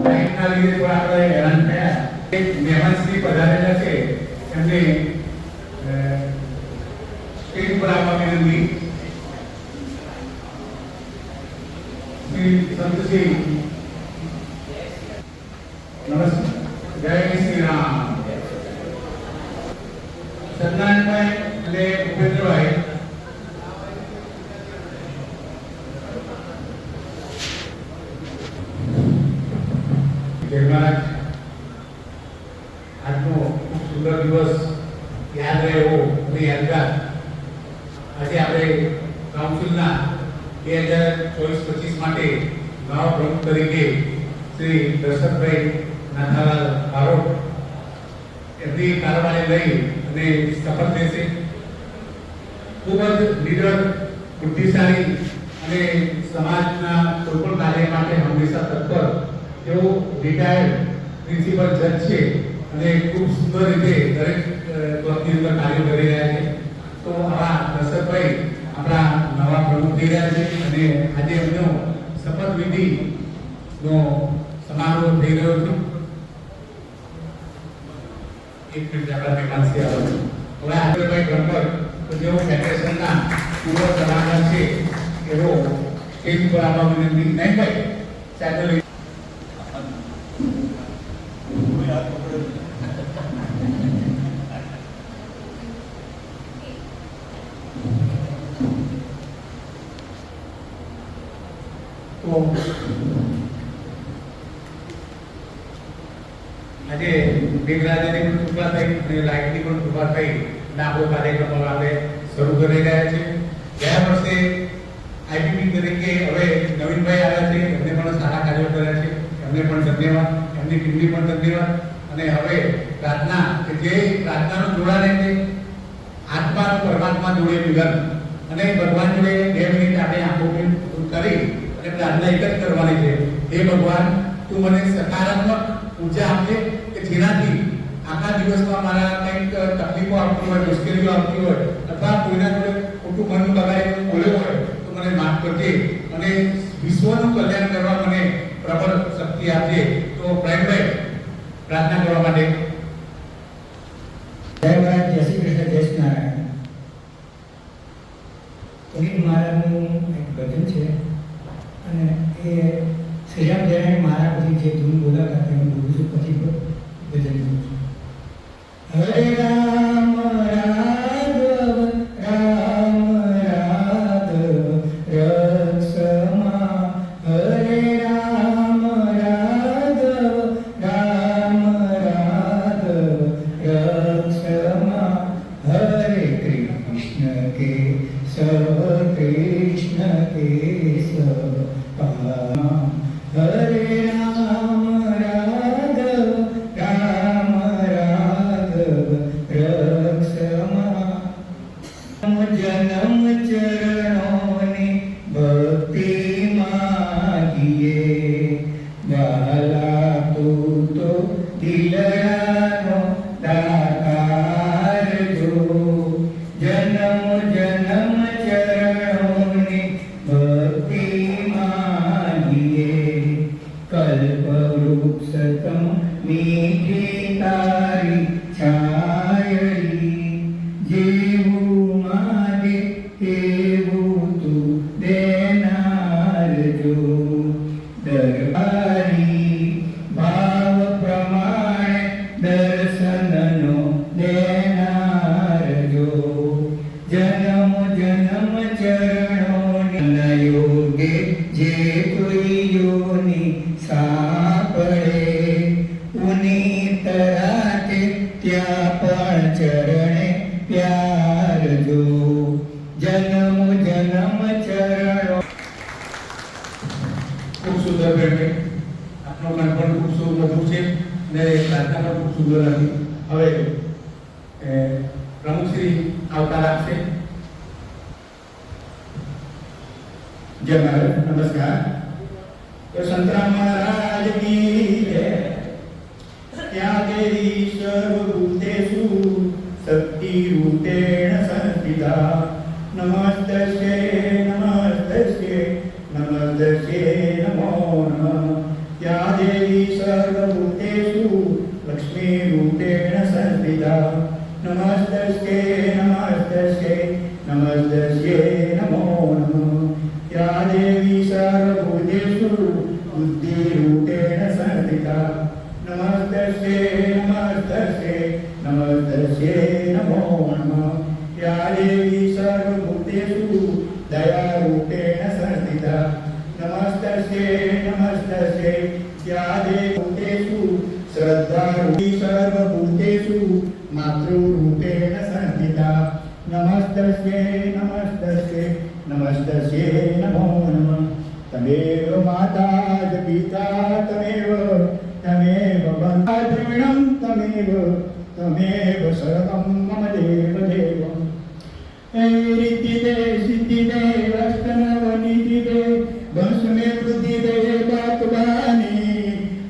લાઈનના લીધે પણ આપણે હેરાન થયા. એક મહેમાનશ્રી પધારેલા છે એમને સ્ટેજ પર આવવા વિનંતી. શ્રી સંતશ્રી નમસ્કાર. જય શ્રી રામ. સત્યનારાયણભાઈ અને ભૂપેન્દ્રભાઈ જય મહારાજ. આજનો ખૂબ સુંદર દિવસ યાદ રહે એવો અને યાદગાર. આજે આપણે કાઉન્સિલના 2024-25 માટે નવા પ્રમુખ તરીકે શ્રી દર્શકભાઈ નાથાલાલ બારોટ એમની કારવાળી લઈ અને શપથ લેશે. ખૂબ જ નિડર, બુદ્ધિશાળી અને સમાજના કોઈ પણ કાર્ય માટે હંમેશા તત્પર તેઓ રિટાયર્ડ પ્રિન્સિપલ જજ છે અને ખૂબ સુંદર રીતે દરેક ક્લબની અંદર કાર્ય કરી રહ્યા છે. તો આવા દર્શકભાઈ આપણા નવા પ્રમુખ થઈ રહ્યા છે અને આજે એમનો શપથવિધિનો સમારોહ થઈ રહ્યો છે. એક મિનિટ આપણા મહેમાનશ્રી આવે છે. હવે આદરભાઈ બ્રહ્મર તો જેઓ ફેડરેશનના પૂર્વ સલાહકાર છે એવો સ્ટેજ પર આવવા વિનંતી. નહીં ભાઈ સાહેબ લઈ આજે મેઘરાજાની પણ કૃપા થઈ અને લાઇટની પણ કૃપા થઈ અને આપણો કાર્યક્રમ આપણે શરૂ કરી રહ્યા છે. ગયા વર્ષે આઈપીપી તરીકે હવે નવીનભાઈ આવ્યા છે, એમને પણ સારા કાર્યો કર્યા છે, એમને પણ ધન્યવાદ, એમની ટીમને પણ ધન્યવાદ. અને હવે પ્રાર્થના કે જે પ્રાર્થનાનું જોડાણ છે આત્મા પરમાત્મા જોડે મિલન અને ભગવાન જોડે 2 મિનિટ આપણે આંખો કરી અને પ્રાર્થના એક જ કરવાની છે. હે ભગવાન, તું મને સકારાત્મક ઉર્જા આપજે કે જેનાથી આખા દિવસમાં મારા કંઈક તકલીફો આવતી હોય, મુશ્કેલીઓ આવતી હોય અથવા કોઈના જોડે ખોટું મન બગાડી બોલ્યો હોય તો મને માફ કરજે અને વિશ્વનું કલ્યાણ કરવા મને પ્રબળ શક્તિ આપજે. તો પ્રેમભાઈ પ્રાર્થના કરવા માટે. જય મહારાજ, જય શ્રી કૃષ્ણ, જય શ્રી નારાયણ. પુનીત મહારાજનું એક ભજન છે અને એ શ્રીરામ જયરાણી મહારાજ પછી જે ધૂન બોલાતા હતા હું બોલું છું, પછી ભજન બોલું છું. હરે રામ રાઘવ રામ રાઘવ રક્ષમા. હરે રામ રાઘવ રામ રાઘવ રક્ષમા. હરે કૃષ્ણ કેશવ કૃષ્ણ કેશવ પામા. હરે રામ રાઘવ રામ રાઘવ રક્ષમા. જન્મ ચરણોની ભક્તિ માગીએ વાલા તું તો દિલડાનો દાતાર જો. જન્મ જન્મ ચરણોની ભક્તિ માગીએ કલ્પવૃક્ષતમ મીઠી તારી છાયડી. જેવું માગે તેવું તું દેનાર જો. દરબારી ભાવ પ્રમાણે દર્શનનો દેનાર જો. જન્મ જન્મ ચરણોની યોગે જે કોઈ યોની સાપડે પુનીત રાતે ત્યાં પણ ચરણે પ્યાર જો. જન્મ જન્મ ચરણો. ખૂબ સુંદર બેઠે આપનો મન પણ ખૂબ સુંદર છે અને પ્રાર્થના પણ ખૂબ સુંદર હતી. હવે પ્રમુખશ્રી આવકાર આપશે. જય મહારાજ, નમસ્કાર. તો સંતરામ મહારાજ કી જય. ત્યાગેરી સર્વભૂતેષુ શક્તિ રૂપેણ સંસ્થિતા. નમસ્તસ્યૈ નમસ્તસ્યૈ નમસ્તસ્યૈ નમો નમઃ. ત્યાગેરી नमस्तस्यै नमो नमः। या देवी सर्वभूतेषु बुद्धिरूपेण संस्थिता नमस्तस्यै नमस्तस्यै नमस्तस्यै नमो नमः। या देवी सर्वभूतेषु दयारूपेण संस्थिता नमस्तस्यै नमस्तस्यै या देवभूतेषु श्रद्धारूपी सर्वभूतेषु मातृरूपेण संस्थिता नमस्तस्यै नमस्तस्यै नमस्तस्यै नमो नमः। तमेव माता च पिता तमेव बन्धा द्रविणं तमेव सर्वं मम देवदेवम्। रिद्धिदे सिद्धिदे अष्टनवनिधिदे वंश में वृद्धि दे बातबानी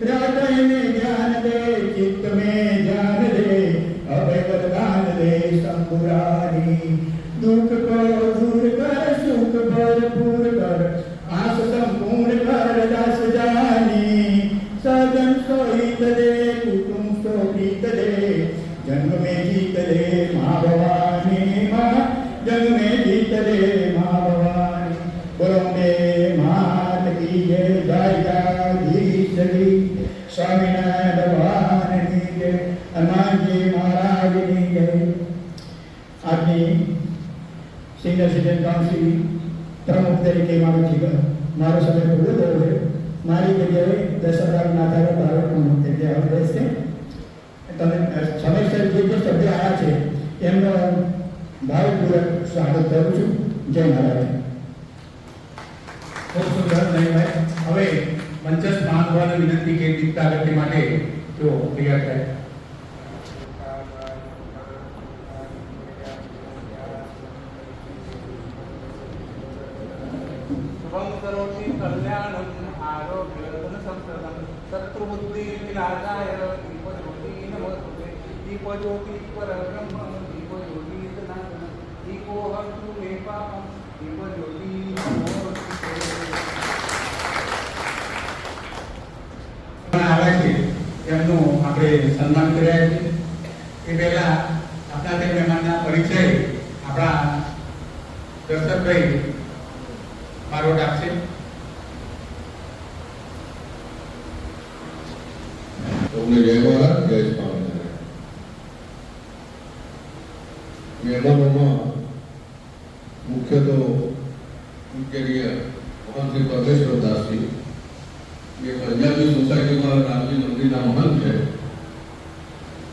हृदय में ज्ञान दे चित्त में ध्यान दे अभय वरदान दे शंभुरानी। दुख को दूर कर सुख भरपूर कर आस संपूर्ण कर दास जानी। सजन सोहित दे कुटुंब शोभित दे जन्म में जीत दे माँ भवानी माँ जन्म में जीत दे माँ भवानी। बोलो में मात की जय जय जय स्वामीनारायण भगवान की जय हनुमान जी महाराज की जय। આજની સિનિયર સિટીઝન કાઉન્સિલ પ્રમુખ તરીકે મારો સમય પૂરો થયો છે. મારી જગ્યાએ દશરથ નાથાભાઈ બારોટ પ્રમુખ તરીકે હવે રહેશે. તમે સમયસર જે સભ્ય આવ્યા છે એમનો ભાવપૂર્વક સ્વાગત કરું છું. જય મહારાજ. ખૂબ સુંદર નયનભાઈ. હવે મંચસ્થ મહાનુભાવોને વિનંતી કે દીપ પ્રાગટ્ય માટે જો તૈયાર થાય. शुभं करोति कल्याणं आरोग्यधनसम्पदं शत्रुबुद्धिविनाशाय दीपज्योति नमोस्तुते। दीपज्योति परब्रह्मं दीपज्योति सनातनं दीपोऽहं तु मे पापं दीपज्योति नमोस्तुते। આવ્યા છે એમનું આપણે સન્માન કર્યા છે. એ પહેલા આપણા તે મહેમાનના પરિચય આપણા દર્શકભાઈ બારોટ આપશે. તમને જય મહારાજ, જય સ્વામિનારાયણ. મહેમાનોમાં મુખ્ય તો પૂજ્ય મહંત શ્રી પરમેશ્વર દાસજી, જે પંજાબી સોસાયટીમાં રામજી મંદિરના મહંત છે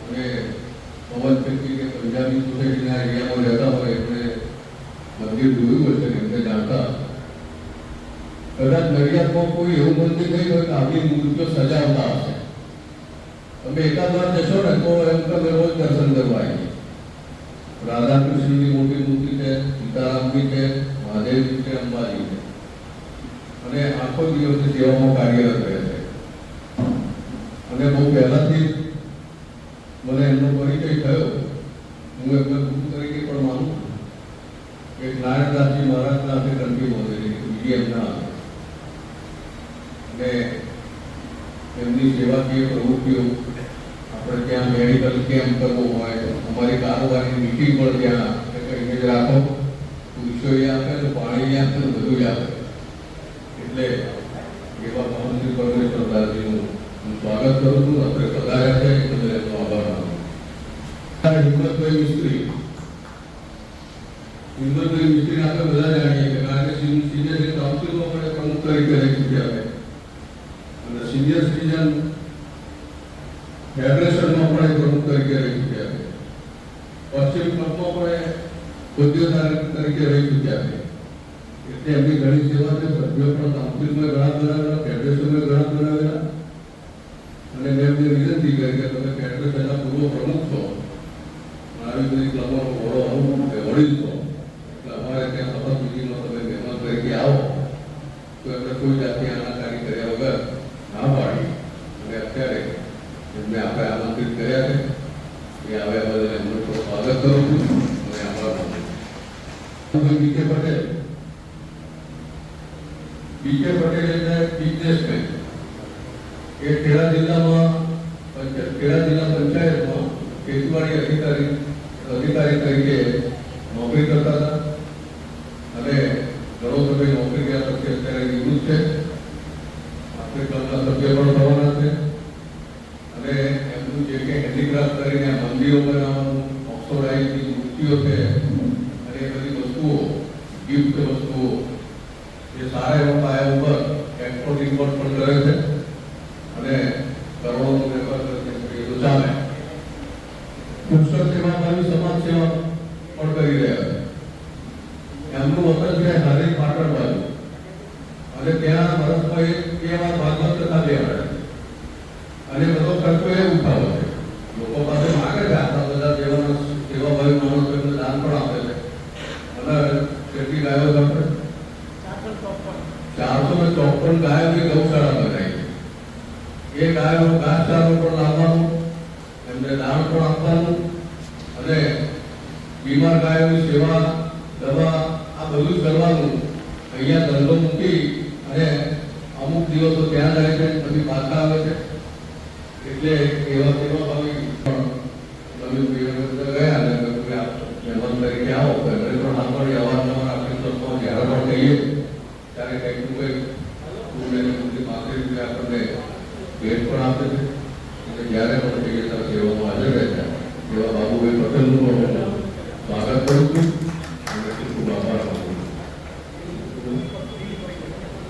અને પવન ફેંકી કે પંજાબી સોસાયટીના એરિયામાં રહેતા હોય એમણે મંદિર જોયું હશે ને એમને જાણતા. કદાચ નડિયાદમાં કોઈ એવું મંદિર નહીં હોય કે આવી મૂર્તિઓ સજાવતા હશે. તમે એકાદ વાર જશો ને તો એમ તમે રોજ દર્શન કરવા આવીએ. રાધા કૃષ્ણની મોટી મૂર્તિ છે, સીતારામની છે, મહાદેવજી છે, અંબાજી છે અને આખો દિવસ સેવામાં કાર્યરત રહે છે. અને બહુ પહેલાથી મને એમનો પરિચય થયો. હું એમને ગુરુ તરીકે પણ માનું છું. એક નારાયણદાસજી મહારાજના હાથે કંઠી બાંધેલી બીજી એમના અને એમની સેવાકીય પ્રવૃત્તિઓ આપણે ત્યાં મેડિકલ કેમ્પ કરવો હોય, અમારી કારોબારની મીટિંગ પણ ત્યાં કરીને જ રાખો. પુરુષોએ આપે ને પાણી આપે ને બધું જ આપે. એટલે એવા મહંત શ્રી પરમેશ્વર દાસજીનું હું સ્વાગત કરું છું. આપણે પધાર્યા છે એટલે એમનો આભાર માનું. હિંમતભાઈ મિસ્ત્રી આપણે બધા જાણીએ છીએ કારણ કે સિનિયર કાઉન્સિલમાં પણ પ્રમુખ તરીકે રહી ચૂક્યા છે અને સિનિયર સિટીઝન ફેડરેશનમાં પણ પ્રમુખ તરીકે રહી ચૂક્યા છે. પશ્ચિમ કચ્છમાં પણ હોદ્દેદાર તરીકે રહી ચૂક્યા છે. એટલે એમની ઘણી સેવા છે. સભ્યો પણ કાઉન્સિલમાં ઘણા બનાવેલા, ફેડરેશનમાં ઘણા બનાવેલા અને મેં એમને વિનંતી કરી કે તમે ફેડરેશનના પૂર્વ પ્રમુખ છો, આવી બધી ક્લબોનો વડીલ છો, અમારે ત્યાં શપથવિધિમાં તમે મહેમાન તરીકે આવો તો એમને કોઈ જાતની આનાકારી કર્યા વગર ના પાડી અને અત્યારે એમને આપણે આમંત્રિત કર્યા છે. એ આવ્યા બદલ એમનું સ્વાગત કરું છું અને આભાર માનું છું. બીકે પટેલ એટલે બિઝનેસમેન. એ ખેડા જિલ્લા પંચાયતમાં ખેતીવાડી અધિકારી તરીકે નોકરી કરતા હતા કરવાના છે અને એમનું જે કે હેન્ડીક્રાફ્ટ કરીને મંદિરો બનાવવાનું, ઓક્સોડાઇઝની મૂર્તિઓ છે અને એ બધી વસ્તુઓ, ગિફ્ટ વસ્તુઓ એ સારા એવા પાયા ઉપર એક્સપોર્ટ ઇમ્પોર્ટ પણ કરે છે અને કરોડોનો વેપાર કરે છે. એ તો ચાલે. પુષ્કળ સેવાભાવી સમાજ સેવા પણ કરી રહ્યા છે. એમનું વતન છે હારી પાટણ બાજુ અને ત્યાં વર્ષમાં બે વાર ભાગવત કથા લેવાય અને બધો ખર્ચો એ ઉઠાવે છે. લોકો પાસે માગે છે, આપણા બધા સેવાભાવી માણસો એમને દાન પણ આપે છે. અને કેટલી ગાયો આપણે 454 ગાયોની ગૌશાળા બનાવી છે. એ ગાયો ઘાસચારો પણ લાવવાનું, એમને દાન પણ આપવાનું અને બીમાર ગાયોની સેવા, દવા આ બધું જ કરવાનું. અહીંયા ધંધો મૂકી અને અમુક દિવસો ત્યાં જાય છે, પછી પાછા આવે છે. એટલે એવા સેવાભાવી ગયા અને મહેમાન તરીકે આવો એટલે પણ આપણને અવારનવાર આપણી સંસ્થાઓ જ્યારે પણ કહીએ ત્યારે કંઈક કંઈક ₹5 આપણને ભેટ પણ આપે છે અને જ્યારે પણ કહીએ ત્યારે સેવામાં હાજર રહે છે. એવા બાબુભાઈ પટેલનું પણ સ્વાગત કરું છું અને ખૂબ આભાર માનું છું.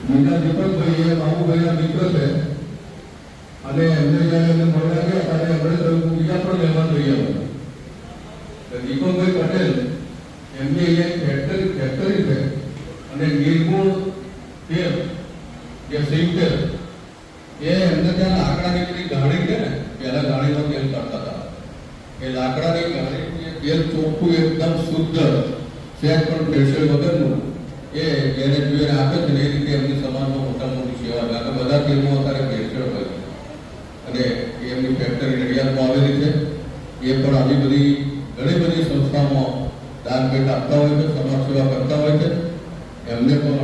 બીજા દીપકભાઈ એ બાબુભાઈના મિત્ર છે અને એમને જ્યારે એમને મળવા ગયા ત્યારે એમણે કહ્યું બીજા પણ મહેમાન જોઈએ હતા. દીપકભાઈ પટેલ એમની અહીંયા ફેક્ટરી છે અને નિર્ગુણ તેલ જે સિંગ તેલ એ એમને ત્યાં લાકડાની પેલી ગાડી છે ને, પહેલા ગાડીમાં તેલ કરતા હતા. એ લાકડાની ગાડી તેલ ચોખ્ખું એકદમ શુદ્ધ, સેજ પણ ભેળસેળ વગરનું એ જેને જોઈએ આપે છે ને એ રીતે એમની સમાજમાં મોટા મોટી સેવા છે. અને બધા તેલમાં અત્યારે ભેળસેળ હોય છે અને એમની ફેક્ટરી નડિયાદમાં આવેલી છે. એ પણ આવી બધી ઘણી બધી સંસ્થાઓમાં દાન ભેટ આપતા હોય છે, સમાજ સેવા કરતા હોય છે. એમને પણ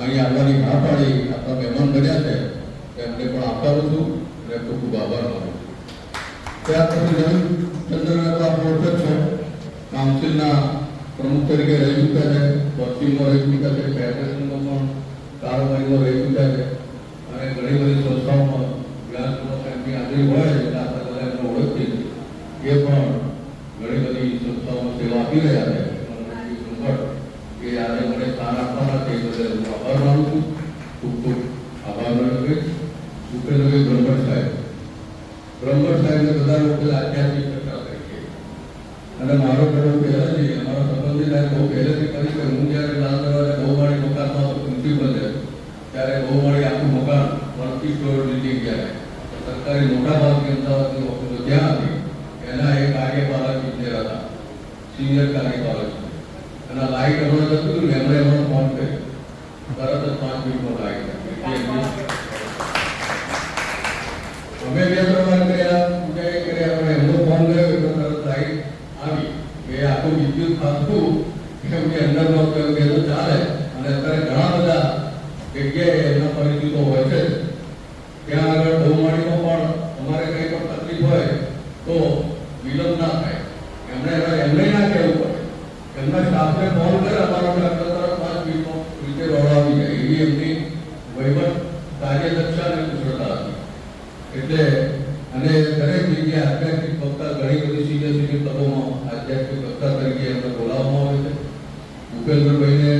અહીં આવવાની ના પાડી આપણા મહેમાન બન્યા છે, એમને પણ આભારું છું અને ખૂબ ખૂબ આભાર માનું છું. ત્યાર પછી રવિચંદ્રને તો આપ ઓળખો છો, કાઉન્સિલના પ્રમુખ તરીકે રહી ચૂક્યા છે, પશ્ચિમમાં રહી ચૂક્યા છે, ફેડરેશનમાં પણ કારોબારીમાં રહી ચૂક્યા છે અને ઘણી બધી સંસ્થાઓમાં એમની હાજરી હોય એટલે આપણે બધા એમને ઓળખીએ છીએ. એ પણ ઘણી બધી સંસ્થાઓમાં સેવા આપી રહ્યા છે. એ આજે મને સ્થાન આપવાના છે એ બદલ હું આભાર માનું છું. ખૂબ ખૂબ આભાર માનું છું. ભૂપેન્દ્રભાઈ બ્રહ્મભટ્ટ સાહેબને બધા લોકો આધ્યાત્મિક ચર્ચા કરી છે અને મારો ઘણો પહેલાથી અમારા સંબંધી સાહેબ બહુ પહેલેથી કરી કે હું જ્યારે લાલ દરવાજા બહુમાળી મકાનમાં પ્રિન્સિપલ છે ત્યારે બહુમાળી આખું મકાન 30 કરોડ લીધી ગયા સરકારી મોટા ભાગની અમદાવાદની ઓફિસો ત્યાં હતી. એના એક કાર્યપાલક ઇજનેર હતા, સિનિયર કાર્યપાલક અને લાઈટ હમણાં જતું હતું ને એમણે એમનો ફોન કર્યો, તરત જ 5 મિનિટમાં લાઈટ અમે 2-3 વાર કર્યા અને એમનો ફોન કર્યો એટલે તરત લાઈટ આવી. એ આખું વિદ્યુત ખાતું એમની અંદરનો એ તો ચાલે અને અત્યારે ઘણા બધા જગ્યાએ એમના પરિચિતો હોય છે. ત્યાં આગળ બહુમાળીમાં પણ અમારે કંઈ પણ તકલીફ હોય તો વિલંબ ના થાય. એમને ના કહેવું પડે, એમના સ્ટાફને ફોન કરે અમારા તરત 5 મિનિટમાં રીતે રોડાવી જાય. એવી એમની વહીવટ કાર્યદક્ષતા અને કુશળતા હતી. એટલે અને દરેક જગ્યાએ આધ્યાત્મિક વક્તા ઘણી બધી સિનિયર પદોમાં આધ્યાત્મિક વક્તા તરીકે એમને બોલાવવામાં આવે છે. ભૂપેન્દ્રભાઈને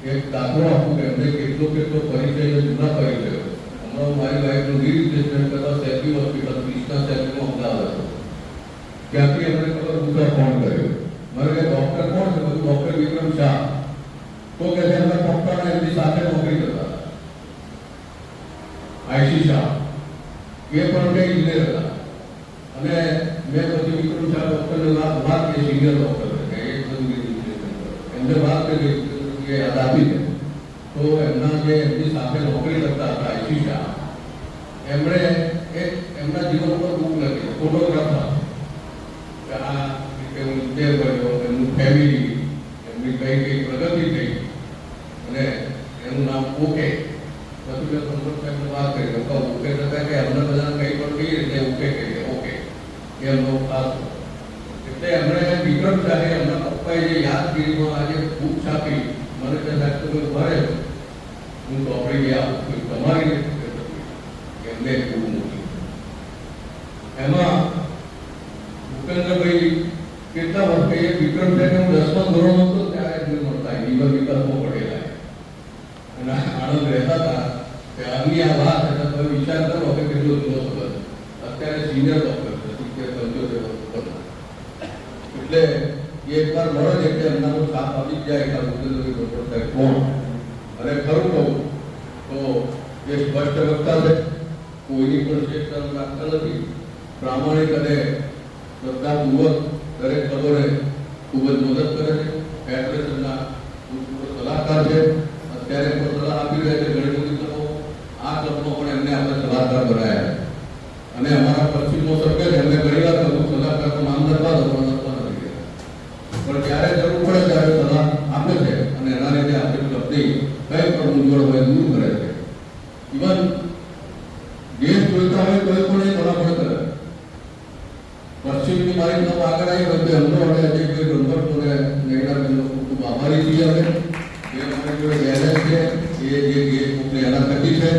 એક દાખલો આપું કે એમને કેટલો પરિચય જૂના પરિચયો. હમણાં મારી વાઈફનું રિપ્લેસમેન્ટ કરતા સેલ્ફી હોસ્પિટલ ક્રિષ્ના સેલ્ફીમાં અમદાવાદ હતો. ત્યાંથી એમણે ખબર પૂછવા ફોન કર્યો. મારે કે ડૉક્ટર કોણ છે? બધું ડૉક્ટર વિક્રમ શાહ. તો કે એમના પપ્પાને એમની સાથે નોકરી કરતા આઈસી શાહ. એ પણ કઈ ઇજનેર હતા અને મેં પછી વિક્રમ શાહ ડૉક્ટરને વાત કે સિનિયર ડૉક્ટર છે એ બધું એમને વાત કરી કે યાદ આપી દે. તો એમના જે એમની સાથે નોકરી કરતા હતા આઈસી શાહ, એમણે એમના જીવન ઉપર બુક લખી, ફોટોગ્રાફર કે આ કેવું ઉદ્યોગ કર્યો, એમનું ફેમિલી, એમની કઈ કઈ પ્રગતિ થઈ અને એનું નામ ઓકે. પછી મેં સંતોષ વાત કરી ઓકે થતા કે અમને બધાને કંઈ પણ કહીએ એટલે ઓકે કહીએ ઓકે એમનો ખાસ. એટલે એમણે વિક્રમ શાહે એમના પપ્પાએ જે યાદગીરીમાં આજે બુક છાપી મને કે સાહેબ તો ભરે હું ચોપડી ગયા તમારી એમને ખૂબ મોટી. એમાં ભૂપેન્દ્રભાઈ કેટલા વર્ષે એ વિક્રમ સાહેબ હું 10મા ધોરણ હતો ત્યારે એમને મળતા વિકાસમાં પડેલા અને આણંદ રહેતા હતા. ત્યારની આ વાત એટલે તમે વિચાર કરો કે કેટલો જૂનો સંબંધ. અત્યારે સિનિયર ડોક્ટર છે, 75 વર્ષ પર. એટલે એકવાર મળે છે એટલે એમનાનો સાથ આપી જાય કે ભૂપેન્દ્રભાઈ ડોક્ટર સાહેબ કોણ. અને ખરું કહું તો એ સ્પષ્ટ વક્તા છે, કોઈની પણ શેષ રાખતા નથી, પ્રામાણિક અને શ્રદ્ધાપૂર્વક દરેક પદોને ખૂબ જ મદદ કરે છે. ફેડરેશનના સલાહકાર છે, અત્યારે પણ સલાહ આપી રહ્યા છે ઘણી બધી તકો. આ ક્લબમાં પણ એમને આપણે સલાહકાર બનાવ્યા અને અમારા પશ્ચિમનો સભ્ય છે એમને ઘણી વાર કહ્યું સલાહકાર તો નામ દરબાર નથી રહ્યા, પણ જ્યારે જરૂર પડે ત્યારે સલાહ આપે છે અને એના લીધે આપણે ક્લબની કંઈ પણ મૂંઝવણ હોય દૂર કરે છે. ઇવન દેશ જોઈતા હોય કોઈ પણ એ ભલામણ કરે. પશ્ચિમની મારી ક્લબ આગળ આવી હોય તો એમનો હવે હજી કોઈ ગંભીર નૈના ખૂબ આભારી છીએ અમે. જે અમારી જોડે બેલેન્સ છે એ જે ગેસ ગ્રુપની એના થકી છે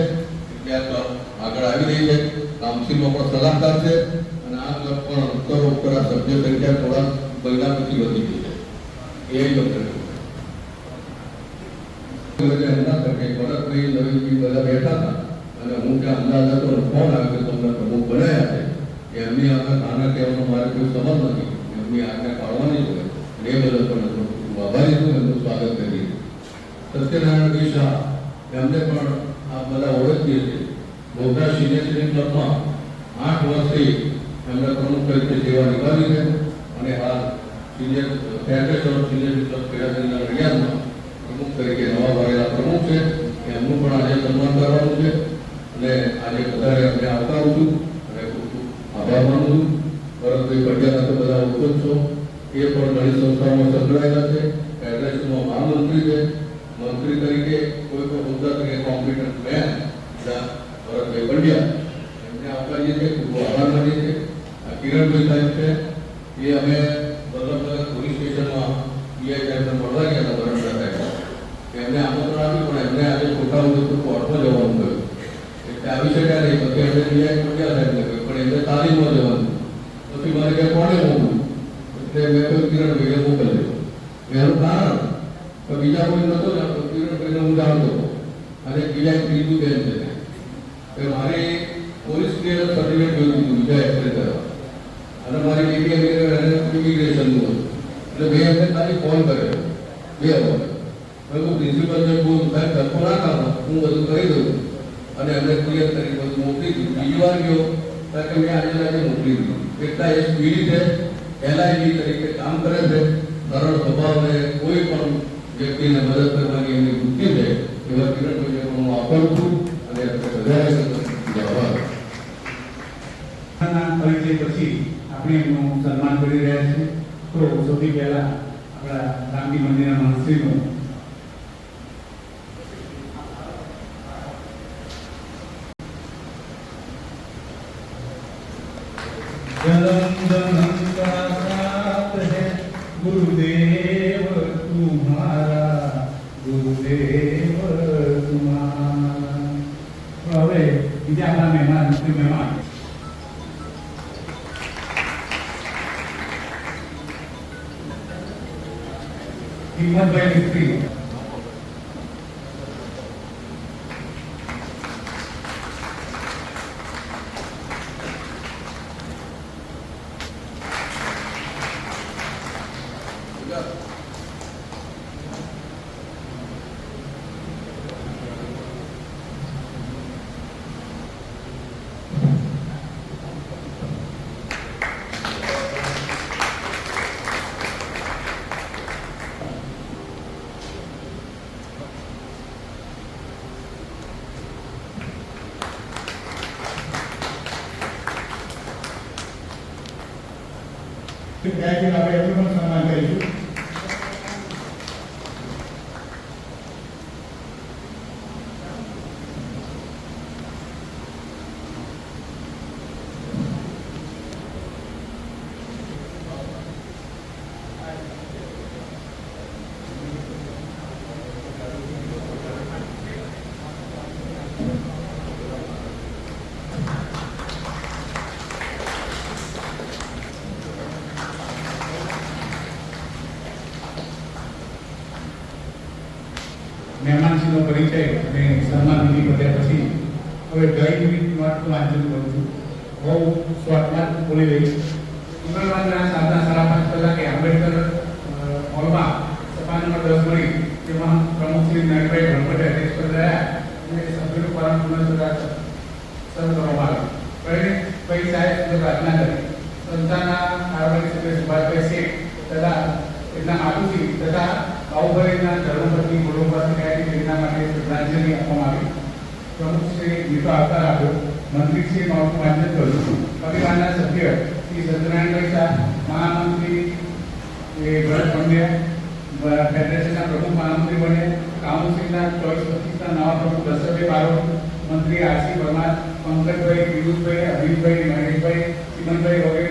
એટલે આ ક્લબ આગળ આવી રહી છે. કાઉન્સિલમાં પણ સલાહકાર છે અને આ ક્લબ પણ ઉત્તરોત્તર સભ્ય સંખ્યા થોડા મહિના પછી વધી ગઈ છે. એ એમના થકે ભરતભાઈ નવીનભાઈ બધા બેઠા હતા અને હું ત્યાં અમદાવાદ હતો ફોન આવ્યો કે તમને પ્રમુખ બનાવ્યા છે. એમની આગળ નાના કહેવાનો મારે કોઈ સંબંધ નથી, એમની આજ્ઞા પાડવાની હોય અને એ બદલ પણ ખૂબ આભારી છું. એમનું સ્વાગત કરીએ. સત્યનારાયણ શાહ એમને પણ આ બધા ઓળખીએ છીએ. ગોધરા સિનિયર સિટીઝન ક્લબમાં 8 વર્ષથી એમને પ્રમુખ તરીકે સેવા નિભાવી છે અને હાલ senior federation of senior club ખેડાના રિયાદમાં પ્રમુખ તરીકે નવા ભરેલા પ્રમુખ છે. એમનું પણ આજે સન્માન કરવાનું છે અને આજે વધારે અમને આવકારું છું અને ખૂબ ખૂબ આભાર માનું છું. ભરતભાઈ પટેલના તો બધા ઓળખો જ છો, એ પણ ઘણી સંસ્થાઓમાં સંકળાયેલા છે. ફેડરેશનમાં મહામંત્રી છે. મંત્રી તરીકે કોઈ પણ હોદ્દા તરીકે કોમ્પિટન્ટ મેન ભરતભાઈ પંડ્યા એમને આવકારીએ છીએ, ખૂબ આભાર માનીએ છીએ. આ કિરણભાઈ સાહેબ છે, એ અમે વલ્લભનગર પોલીસ સ્ટેશનમાં પીઆઈ સાહેબને મળવા ગયા હતા ભરતભાઈ સાહેબ. એમને આમંત્રણ આપ્યું પણ એમને આજે ખોટા મુજબ કોર્ટમાં જવાનું કહ્યું એટલે આવી શક્યા નહીં. પછી એમને પીઆઈ પંડ્યા સાહેબને કહ્યું પણ એમને તાલીમમાં જવાનું. પછી મારે કે કોને મોકલું એટલે મેં કહ્યું કિરણભાઈને મોકલજો. એનું કારણ તો બીજા કોઈ નહોતો જાણતો, કિરણભાઈને હું જાણતો હતો અને પીઆઈ ત્રીજું બેન છે કે મારે પોલીસ ક્લિયરન્સ સર્ટિફિકેટ જોયું હતું બીજા એપ્લાય કરવા અને મારી બેબી ઇમિગ્રેશનનું હતું એટલે મેં એમને ખાલી ફોન કર્યો 2 વાર. મેં પ્રિન્સિપલને બહુ સાહેબ ધક્કો ના કાઢો, હું બધું કરી દઉં અને એમને ક્લિયર કરી બધું મોકલી દીધું. બીજી વાર ગયો કારણ કે મેં આજે મોકલી દીધું. એટલા એ સ્પીડ છે, LID તરીકે કામ કરે છે, સરળ સ્વભાવને કોઈ પણ વ્યક્તિને મદદ કરવાની એમની વૃત્તિ છે. એવા કિરણભાઈને હું આભારું છું અને વધારે પરિચય પછી આપણે એમનું સન્માન કરી રહ્યા છીએ. તો સૌથી પહેલા આપણા રામજી મંદિરના મહંતશ્રીનું जन्म जन्म का साथ है गुरुदेव तुम्हारा, गुरुदेव तुम्हारा. હવે બીજા આપણા મહેમાન મુખ્ય મહેમાન હિંમતભાઈ મિસ્ત્રી. ત્યાંથી આપણે એમનું પણ સન્માન કરીશું. મહેમાનશ્રીનો પરિચય અને સન્માન વિધિ કર્યા પછી હવે ગઈ મિનિટનું વાંચન કરું છું. બહુ શોર્ટમાં બોલી રહી. મંગળવારના સાંજના 5:30 કલાકે આંબેડકર હોલમાં સભા નંબર 10 મળી, જેમાં પ્રમુખ શ્રી નરેન્દ્રભાઈ ભણપતે અધ્યક્ષ પદ રહ્યા અને સભ્યોનું પાલન પૂર્ણ શરૂ કરવામાં આવ્યું. પછી સાહેબ પ્રાર્થના કરી. સંસ્થાના કારોબારી સભ્ય સુભાષભાઈ શેખ તથા એમના માતુશ્રી તથા બાહુભાઈના ધર્મપત્ની ગોળોપાસી તેમના માટે શ્રદ્ધાંજલિ આપવામાં આવી. પ્રમુખ શ્રી મીઠો આવકાર આપ્યો. મંત્રી શ્રી નોટનું વાંચન કર્યું. પરિવારના સભ્ય શ્રી સત્યનારાયણભાઈ શાહ, મહામંત્રી ભરત પંડ્યા, ફેડરેશનના પ્રમુખ મહામંત્રી બન્યા. કાઉન્સિલના 24-25ના નવા પ્રમુખ દશરથભાઈ બારોટ, મંત્રી આરસી પરમાર, પંકજભાઈ, પિયુષભાઈ, અભિષભાઈ, મહેશભાઈ, ચિમનભાઈ વગેરે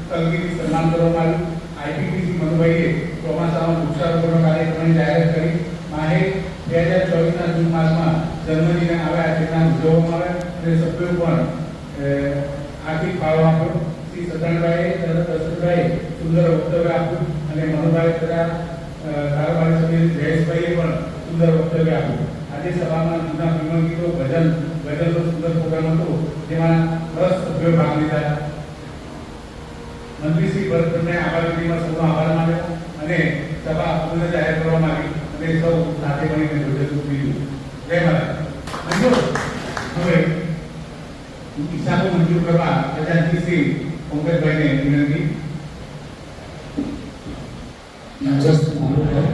તલગીરી સન્માન કરવામાં આવ્યું. આઈપીપીસી મનુભાઈએ ચોમાસામાં વૃક્ષારોપણનો કાર્યક્રમની જાહેરાત કરી. માહે 2024ના જૂન માસમાં જન્મદિન આવ્યા તેના ઉજવવામાં આવ્યા અને સભ્યો પણ આર્થિક ફાળો આપ્યો. શ્રી સત્યનારાયણભાઈએ તથા દશરથભાઈએ સુંદર વક્તવ્ય આપ્યું અને મનુભાઈ તથા કારોબારી સભ્ય જયેશભાઈએ પણ સુંદર વક્તવ્ય આપ્યું. આજે સભામાં જૂના ફિલ્મ ગીતો, ગઝલનો સુંદર પ્રોગ્રામ હતો, જેમાં 10 સભ્યો ભાગ લીધા. મંત્રી શ્રી ભરતને આભાર વિધિમાં સૌનો આભાર માન્યો અને સભા પૂર્ણ જાહેર કરવામાં આવી અને સૌ સાથે મળીને ધ્વજવંદન કર્યું. જય માતા. મંજૂર. હવે હિસાબો મંજૂર કરવા ખજાનચી શ્રી પંકજભાઈને વિનંતી. જસ્ટ મહાનુભાવ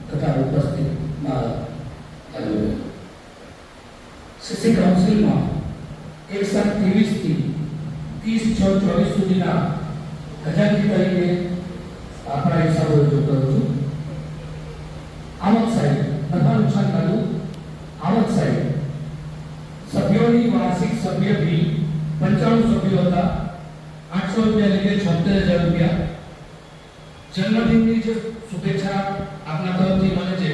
તથા ઉપસ્થિત સીસી કાઉન્સિલમાં 1/7/23 થી 30/6/24 સુધીના ખજાનચી તરીકે આપણા હિસાબો રજૂ કરું છું. આવક સાઈડ અથવા નુકસાન ખાતું આવક સાઈડ સભ્યોની વાર્ષિક સભ્ય ફી 95 સભ્યો હતા. 800 રૂપિયા લઈને 76,000 રૂપિયા. જન્મદિનની જે શુભેચ્છા આપના તરફથી મળે છે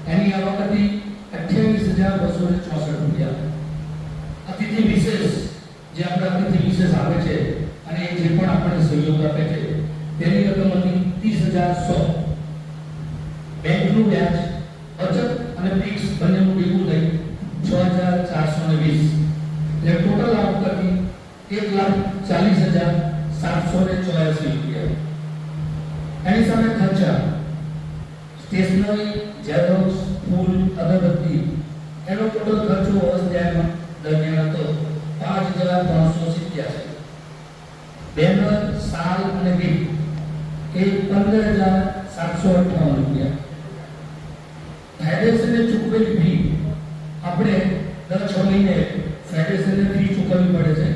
એની આવક હતી 28,264 રૂપિયા. અતિથિ વિશેષ જે આપણા અતિથિ વિશેષ આવે છે અને જે પણ આપણને સહયોગ આપે છે તેની રકમ હતી 30,100. બેંકનું વ્યાજ અચલ અને ફિક્સ બંનેનું ભેગું થઈ 6,420. એટલે ટોટલ આવક હતી 1,40,784 રૂપિયા. એની સામે ખર્ચા સ્ટેશનરી, ઝેરોક્સ, ફૂલ, અગરબત્તી એનો ટોટલ ખર્ચો વર્ષ દરમિયાન હતો 5,387. બેનર, સાલ અને બિલ એ 15,758 રૂપિયા. ફેડરેશનને ચૂકવેલી ફી આપણે દર 6 મહિને ફેડરેશનને ફી ચૂકવવી પડે છે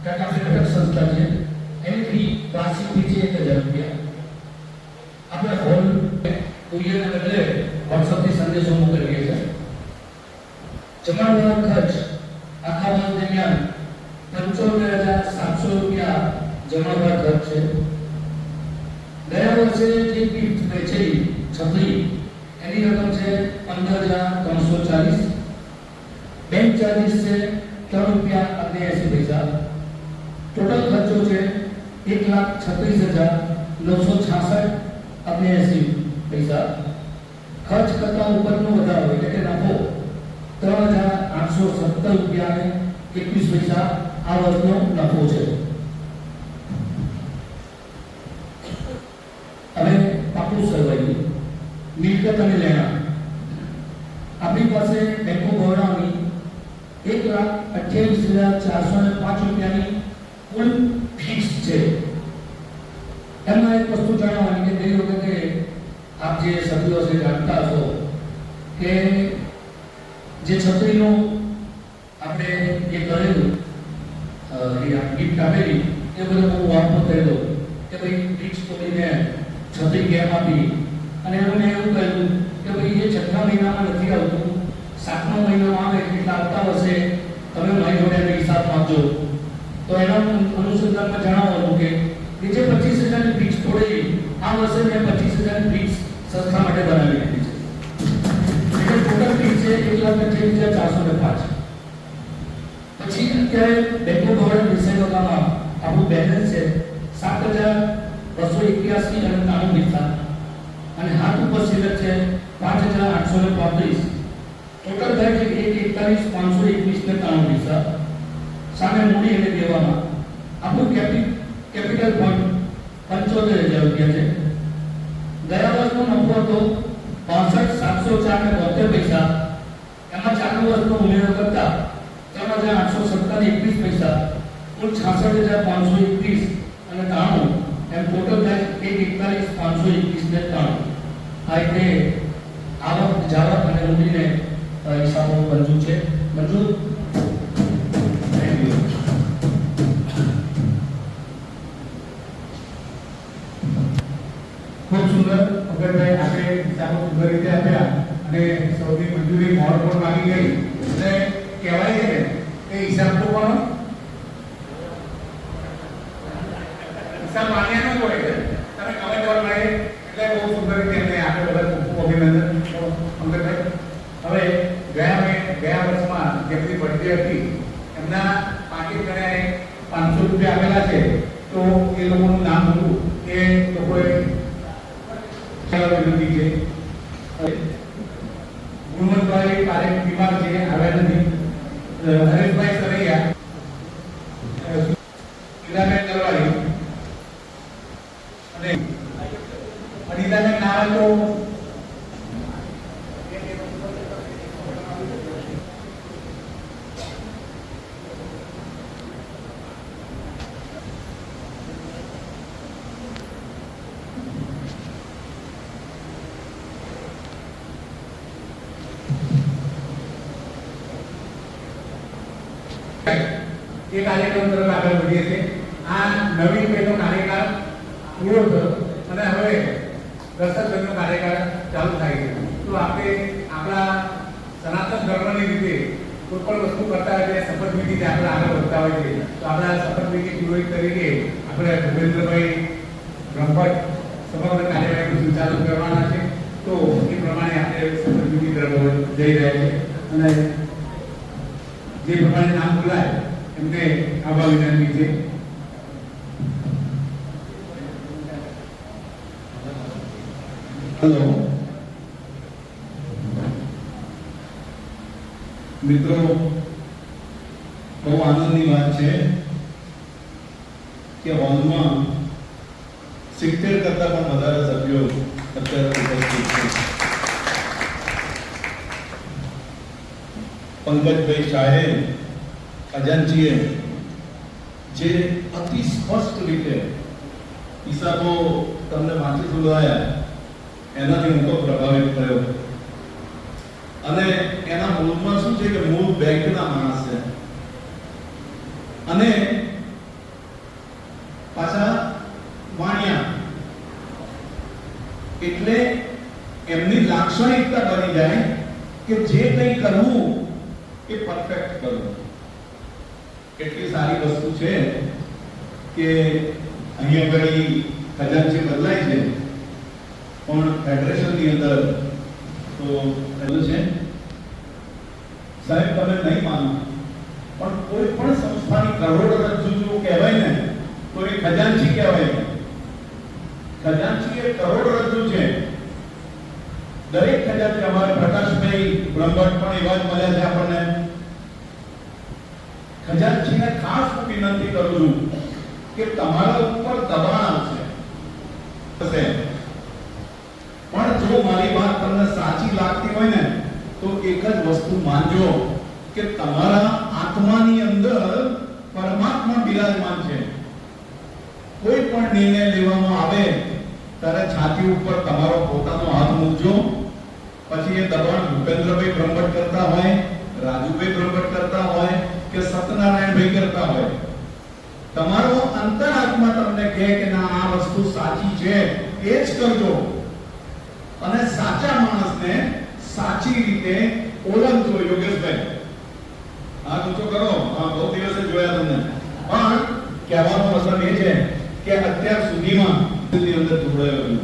કારણ કે આપણે ઘટક સંસ્થા છે. એની ફી વાર્ષિક ફી છે 1,000 રૂપિયા. આપણે હોલ કુરિયરના બદલે વોટ્સઅપથી સંદેશો મોકલીએ છીએ. જમાવવાનો ખર્ચ આખા વર્ષ દરમિયાન 75,700 રૂપિયા જમાવવા ખર્ચ છે. ગયા વર્ષે જે ગિફ્ટ વેચેલી છત્રી એની રકમ છે 15,340. બેંક ચાર્જીસ છે 3 રૂપિયા 80 પૈસા. ટોટલ ખર્ચો છે 1,36,966 80 પૈસા. ખર્ચ કરતા ઉપરનો વધારો એટલે કે નફો 3,870 રૂપિયા અને 21 પૈસા આ વર્ષનો નફો છે. હવે પાકું સર્વાઈ મિલકત અને લેણા આપણી પાસે બેંક ઓફ બરોડાની 1,28,405 રૂપિયાની કુલ ફિક્સ છે. એમાં એક વસ્તુ જાણવાની કે ગઈ વખતે આપ જે સભ્યો છે જાણતા હશો કે જે છત્રીનો આપણે એ કરેલું ગિફ્ટ આપેલી એ બધું હું વાપરો કરેલો કે ભાઈ ફિક્સ તોડીને છત્રી કેમ આપી અને એમને એવું કહ્યું કે ભાઈ એ 6મા મહિનામાં નથી આવતું, 7મા મહિનામાં આવે એટલે આવતા વર્ષે તમે મારી જોડે હિસાબ માંગજો. તો એના અનુસંધાનમાં જણાવવાનું કે જે 25,000ની ફિક્સ તોડેલી આ વર્ષે મેં 25,000ની ફિક્સ સંસ્થા માટે બનાવી દીધી છે. એટલે ટોટલ ફિક્સ છે 1,28,405. પછી અત્યારે બેંક ઓફ બરોડા વિષયમાં આપણું બેલેન્સ છે 7,281 અને 93 પૈસા અને હાથ ઉપર સિલક છે 5,835 ટોટલ થાય છે 1,41,521 ને 93 પૈસા. સામે મૂડી અને દેવામાં આપણું કેપિટલ ફંડ 75,000 રૂપિયા છે. ગયા વર્ષનો નફો હતો 62,704 ને 72 પૈસા. એમાં ચાલુ વર્ષનો ઉમેરો કરતા 3,817 પૈસા, કુલ 66,521 અને 93, એમ ટોટલ થાય 1,41,521 ને 93. આ એટલે આવક જાવક અને મૂડીને હિસાબો મંજૂર છે. મંજૂર. ખૂબ સુંદર અગરભાઈ આપણે હિસાબો સુંદર રીતે આપ્યા અને સૌની મંજૂરી મોડ પણ માગી ગઈ એટલે કહેવાય છે ને કે હિસાબ તો કોનો હિસાબ માન્યા ન હોય તમે કમેન્ટ કરવા મળે એટલે બહુ સુંદર રીતે એમને આપણે બધા ખૂબ ખૂબ અભિનંદન અગરભાઈ. હવે ગયા વર્ષમાં જેમની બર્થડે હતી એમના પાકીટ ગણ્યા 500 રૂપિયા આપેલા છે તો એ લોકોનું નામ હતું એ લોકોએ વિનંતી છે. ગુણવંતભાઈ પારેખ બીમાર છે, આવ્યા નથી. હરેશભાઈ સરૈયા, ઈરાબેન દરવાડી અને અનિતાબેન નાવલ તો એ કાર્યક્રમ તરફ આગળ વધીએ છીએ. આ નવીન પેઢીનો કાર્યકાળ પૂરો થયો અને હવે દર્શકનો કાર્યકાળ ચાલુ થાય છે. તો આપણે આપણા સનાતન ધર્મની રીતે કોઈ પણ વસ્તુ કરતા હોય એટલે શપથવિધિથી આપણે આગળ વધતા હોય છે. તો આપણા શપથવિધિ પુરોહિત તરીકે આપણે ભૂપેન્દ્રભાઈ બ્રહ્મભટ્ટ સમગ્ર કાર્યવાહીનું સંચાલન કરવાના છે. તો એ પ્રમાણે આપણે શપથવિધિ તરફ જઈ રહ્યા છીએ અને જે પ્રમાણે નામ બોલાય એમને આવા વિનંતી છે. હેલો મિત્રો, બહુ આનંદની વાત છે કે હોલમાં 70 કરતા પણ વધારે સભ્યો અત્યારે ઉપસ્થિત છે. પંકજભાઈ શાહે, ખજાનચીએ જે અતિ સ્પષ્ટ રીતે હિસાબો તમને વાંચી સુધાયા એનાથી હું તો પ્રભાવિત થયો. અને એના મૂળમાં શું છે કે મૂળ બેંકના માણસ છે અને પાછા વાણિયા એટલે એમની લાક્ષણિકતા બની જાય કે જે કંઈ કરવું એ પરફેક્ટ કરવું. કેટલી સારી વસ્તુ છે કે અહીંયા આગળ ખજાનચી બદલાય છે પણ ફેડરેશનની અંદર તો એવું છે સાહેબ, તમે નહીં માનો પણ કોઈ પણ સંસ્થાની કરોડરજ્જુ જો કહેવાય ને તો એ ખજાનચી કહેવાય. ખજાનચી એ કરોડરજ્જુ છે. દરેક ખજાનચી અમારા પ્રકાશભાઈ બ્રહ્મભટ્ટ પણ એવા જ મળ્યા છે આપણને. ખજાનચીને ખાસ હું વિનંતી કરું છું કે તમારા ઉપર દબાણ આવશે પણ જો મારી વાત તમને સાચી લાગતી હોય ને તો એક જ વસ્તુ માનજો કે તમારા આત્માની અંદર પરમાત્મા બિરાજમાન છે. કોઈ પણ નિર્ણય લેવામાં આવે ત્યારે છાતી ઉપર તમારો પોતાનો હાથ મૂકજો. પછી એ દબાણ ભૂપેન્દ્રભાઈ બ્રહ્મભટ્ટ કરતા હોય, રાજુભાઈ બ્રહ્મભટ્ટ કરતા હોય કે સત્યનારાયણભાઈ કરતા હોય, તમારો અંતરાત્મા તમને કહે કે ના આ વસ્તુ સાચી છે એ જ કરજો. અને સાચા માણસને સાચી રીતે ઓળખજો. યોગેશભાઈ આ ઊંચો કરો. આ બહુ દિવસે જોયા તમને. પણ કહેવાનો મતલબ એ છે કે અત્યાર સુધીમાં ની અંદર જોડાયો છું.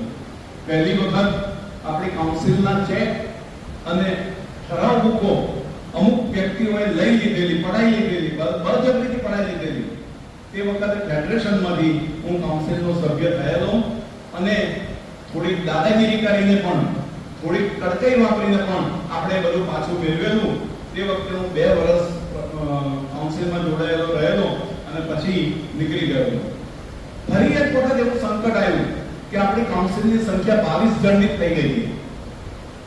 પહેલી વખત આપણી કાઉન્સિલના ચેક અને ઠરાવ બુકો અમુક વ્યક્તિઓએ લઈ લીધેલી, પડાઈ લીધેલી, બળજબરીથી પડાઈ લીધેલી. તે વખતે ફેડરેશનમાંથી હું કાઉન્સિલનો સભ્ય થયેલો અને થોડી દાદાગીરી કરીને પણ થોડીક કડકાઈ વાપરીને પણ આપણે બધું પાછું મેળવેલું. તે વખતે હું 2 વર્ષ કાઉન્સિલમાં જોડાયેલો રહેલો અને પછી નીકળી ગયો. ફરી એક વખત એવું સંકટ આવ્યું કે આપણી કાઉન્સિલની સંખ્યા 22 જણની થઈ ગઈ હતી.